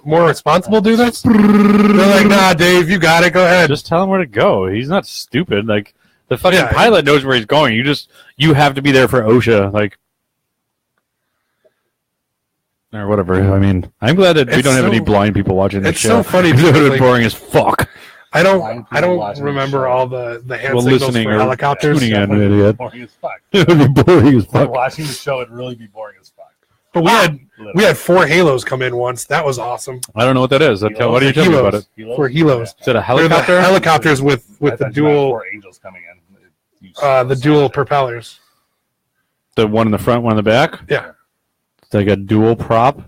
more responsible do this? They're like, nah, Dave, you got it. Go ahead. Just tell him where to go. He's not stupid. The fucking pilot knows where he's going. You have to be there for OSHA, or whatever. I mean, I'm glad that we don't have any blind people watching this It's show. so funny It would because, have been boring as fuck. I Blind people don't watching remember the show. all the hand signals listening for or helicopters. tuning in, idiot. Boring as fuck. It would be boring as fuck. Watching the show would really be boring as fuck. But we had 4 Halos come in once. That was awesome. I don't know what that is. Why do you tell me about it? For Helos. Is it a They're the helicopter? helicopters with I the thought you meant dual 4 angels coming in. the dual propellers. The one in the front, one in the back? Yeah. It's like a dual prop?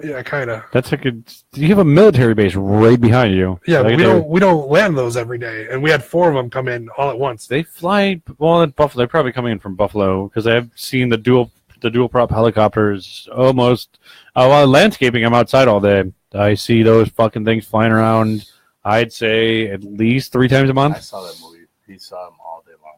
Yeah, kind of. That's you have a military base right behind you. Yeah, but we don't land those every day, and we had 4 of them come in all at once. They fly in Buffalo. They're probably coming in from Buffalo because I've seen the dual prop helicopters almost. While landscaping, I'm outside all day. I see those fucking things flying around. I'd say at least 3 times a I month. saw that movie. He saw them all day long.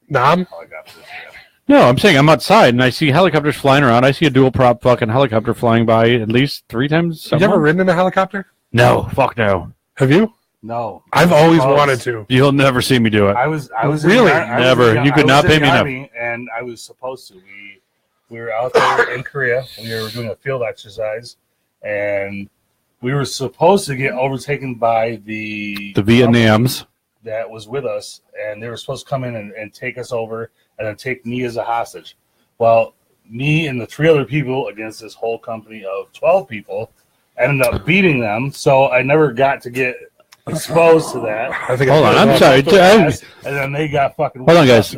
Nam? Helicopters, yeah. No, I'm saying I'm outside and I see helicopters flying around. I see a dual prop fucking helicopter flying by at least 3 times. You ever ridden in a helicopter? No, fuck no. Have you? No. I've always wanted to. You'll never see me do it. I was Really? Never. You could not pay me enough. And I was supposed to. We were out there in Korea. We were doing a field exercise, and we were supposed to get overtaken by the Vietnams that was with us, and they were supposed to come in and take us over and then take me as a hostage. Well, me and the 3 other people against this whole company of 12 people. Ended up beating them, so I never got to get exposed to that. I think Hold on, I'm sorry. And then they got fucking. Hold on, guys.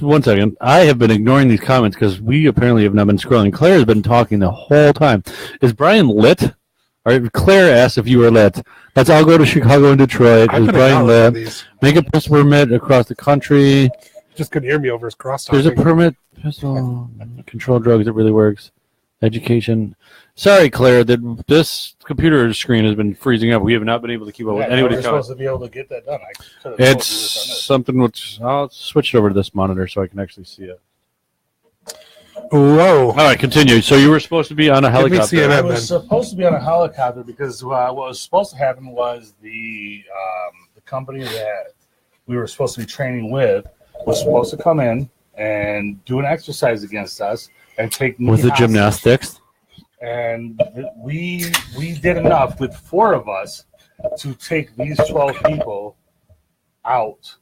1 second. I have been ignoring these comments because we apparently have not been scrolling. Claire has been talking the whole time. Is Brian lit? All right, Claire asked if you were lit. Let's all go to Chicago and Detroit. Is Brian lit? Make a pistol permit across the country. Just couldn't hear me over his crosstalk. There's a permit pistol. Control drugs. It really works. Education. Sorry, Claire, that this computer screen has been freezing up. We have not been able to keep up with anybody's supposed to be able to get that done. It's something which I'll switch it over to this monitor so I can actually see it. Whoa! All right, continue. So you were supposed to be on a helicopter. I was supposed to be on a helicopter because what was supposed to happen was the company that we were supposed to be training with was supposed to come in and do an exercise against us and take me with the hostage. gymnastics. And we did enough with 4 of us to take these 12 people out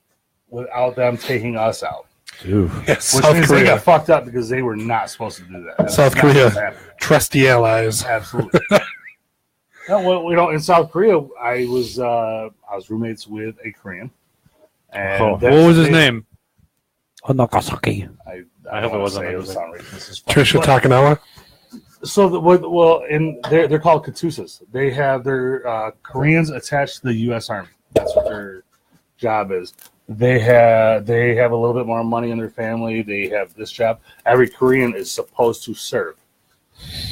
without them taking us out. Ooh. Yes, Which South means Korea. they got fucked up because they were not supposed to do that. South Korea, trusty allies. Absolutely. No, well, in South Korea, I was roommates with a Korean. And what was his name? Nagasaki. I hope it wasn't. It was not racist. Trisha Takanawa. So, they're called Katusas. They have their Koreans attached to the U.S. Army. That's what their job is. They have a little bit more money in their family. They have this job. Every Korean is supposed to serve.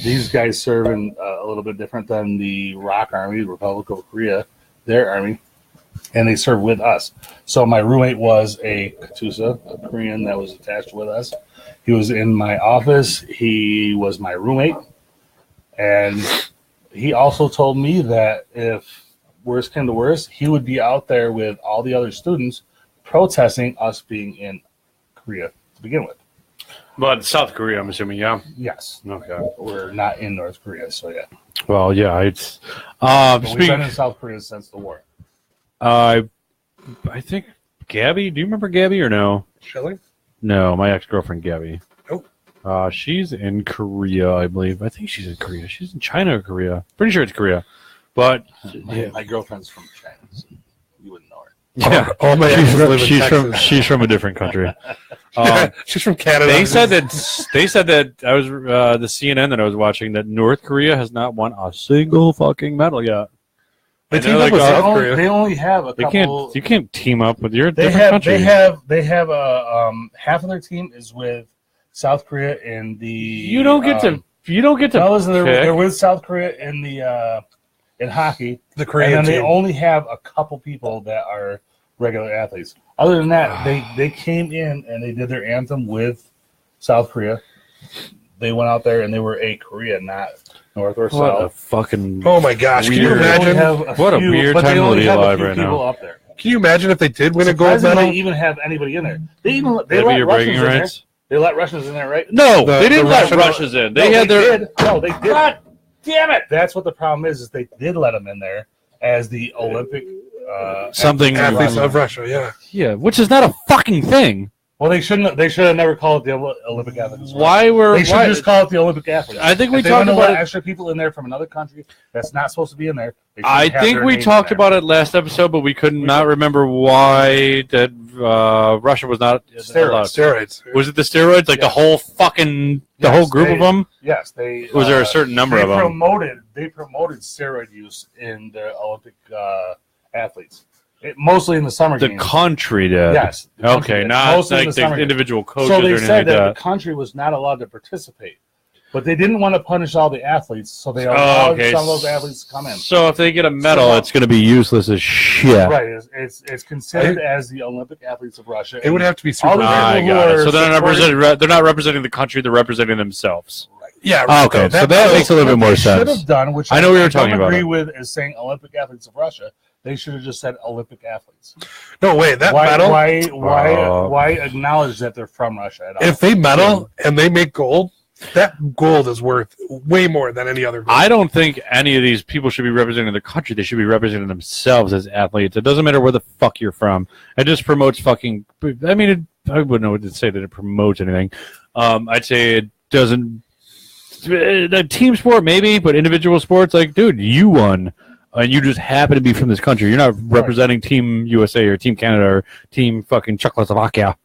These guys serve in a little bit different than the ROK Army, the Republic of Korea, their army, and they serve with us. So my roommate was a Katusa, a Korean that was attached with us. He was in my office. He was my roommate. And he also told me that if worse came to worse, he would be out there with all the other students protesting us being in Korea to begin with. But South Korea, I'm assuming, yeah? Yes. Okay. We're not in North Korea, so yeah. Well, yeah, it's... But we've been in South Korea since the war. I think Gabby, do you remember Gabby or no? Shelley? No, my ex-girlfriend Gabby. Oh. She's in Korea, I believe. I think she's in Korea. She's in China or Korea. Pretty sure it's Korea. But my girlfriend's from China, so you wouldn't know her. Yeah, all my exes live in Texas. she's from a different country. She's from Canada. They said that I was the CNN that I was watching that North Korea has not won a single fucking medal yet. They team up with South Korea. They only have a couple. You can't team up with your They different have. country. They have a half of their team is with South Korea in the. You don't get to. No, listen, pick. they're with South Korea in the in hockey. The Korean and then team. they only have a couple people that are regular athletes. Other than that, they came in and they did their anthem with South Korea. They went out there and they were a Korea, not North or What South. a fucking. Oh my gosh! Can you weird- imagine? What a weird time to be alive right now. Up there. Can you imagine if they did win a gold Surprisingly, medal? they even have anybody in there. They That'd let be your Russians bragging in there. rights? They let Russians in there, right? No, The- they didn't the let Russian- Russians in. They No, had their. did. No, they did. God damn it! That's what the problem is they did let them in there as the Olympic Something Athletes of Russia, yeah. Yeah, which is not a fucking thing. Well, they shouldn't. They should have never called it the Olympic athletes. Why were They should just call it the Olympic athletes. I think we If they talked want to about let it. extra people in there from another country that's not supposed to be in there. they should I have think their we name in talked there. about it last episode, but we could not remember why that Russia was not allowed. Steroids. Was it the steroids? Like the whole fucking whole group of them? Yes, they. Was there a certain number of them? They promoted steroid use in the Olympic athletes, mostly in the summer The games. country did. Yes. the country Okay, did. not Mostly in like the the summer individual games. coaches So or they anything said like that that. the country was not allowed to participate, but they didn't want to punish all the athletes, so they allowed some of those athletes to come in. So if they get a medal, it's going to be useless as shit. Right, it's considered as the Olympic athletes of Russia. It would have to be All super. the I people who got it. are So supporting- they're not representing the country; they're representing themselves. Yeah. Okay, so that makes a little bit more What they sense. should have done, which I know we were don't talking about agree it. with, is saying Olympic athletes of Russia. They should have just said Olympic athletes. No way. That Why? medal. Why acknowledge that they're from Russia at all? If they medal and they make gold, that gold is worth way more than any other gold. I don't think any of these people should be representing the country. They should be representing themselves as athletes. It doesn't matter where the fuck you're from. It just promotes fucking. I mean, I wouldn't know what to say that it promotes anything. I'd say it doesn't. The team sport maybe, but individual sports, like, dude, you won, and you just happen to be from this country. You're not representing Team USA or Team Canada or Team fucking Czechoslovakia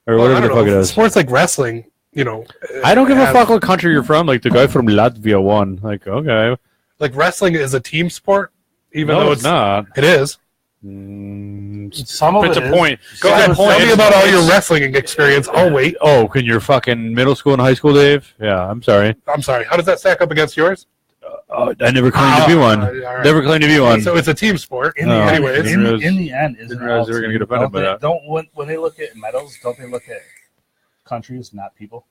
or whatever the fuck it is. Sports like wrestling, you know. I don't give a fuck what country you're from. Like, the guy from Latvia won. Like, okay. Like, wrestling is a team sport, even No, though it's not. It is. Some of It's it a is. point. Go It's ahead, a point. tell me about all your wrestling experience. I'll wait. Oh, can your fucking middle school and high school, Dave? Yeah, I'm sorry. I'm sorry. How does that stack up against yours? I never claimed to be one. all right. Never claimed to be one. So it's a team sport. In the, Oh, end, anyways. in the end, isn't Didn't realize they were gonna get offended by that. Don't when they look at medals, don't they look at countries, not people?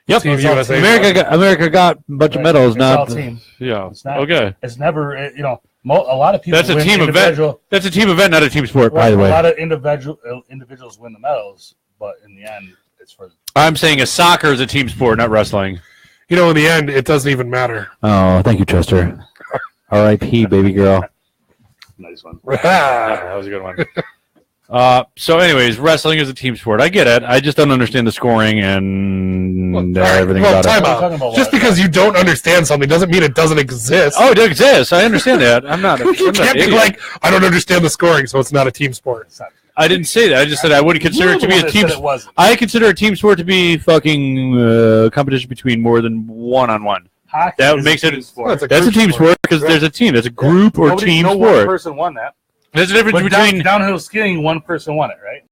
Yep. Team USA. America got a bunch of medals, It's not all team. Yeah. It's not. Okay. It's never. A lot of people. That's a win team individual- event. That's a team event, not a team sport, by the A way. lot of individuals win the medals, but in the end, it's for. I'm saying a soccer is a team sport, not wrestling. You know, in the end, it doesn't even matter. Oh, thank you, Chester. R.I.P., baby girl. Nice one. That was a good one. So, anyways, wrestling is a team sport. I get it. I just don't understand the scoring and everything about time it. out. Talking about Just what? because you don't understand something doesn't mean it doesn't exist. Oh, it exists. I understand that. I'm not. You I'm not can't an be idiot. like, I don't understand the scoring, so it's not a team sport. It's not- I didn't say that. I just said I wouldn't consider You're it to the be one a that team. said it wasn't. I consider a team sport to be fucking competition between more than one-on-one. Hockey That is makes a it- team sport. That's a team sport because there's a team. That's a group or team No one sport. person won that. There's a difference But between. downhill skiing, one person won it, right?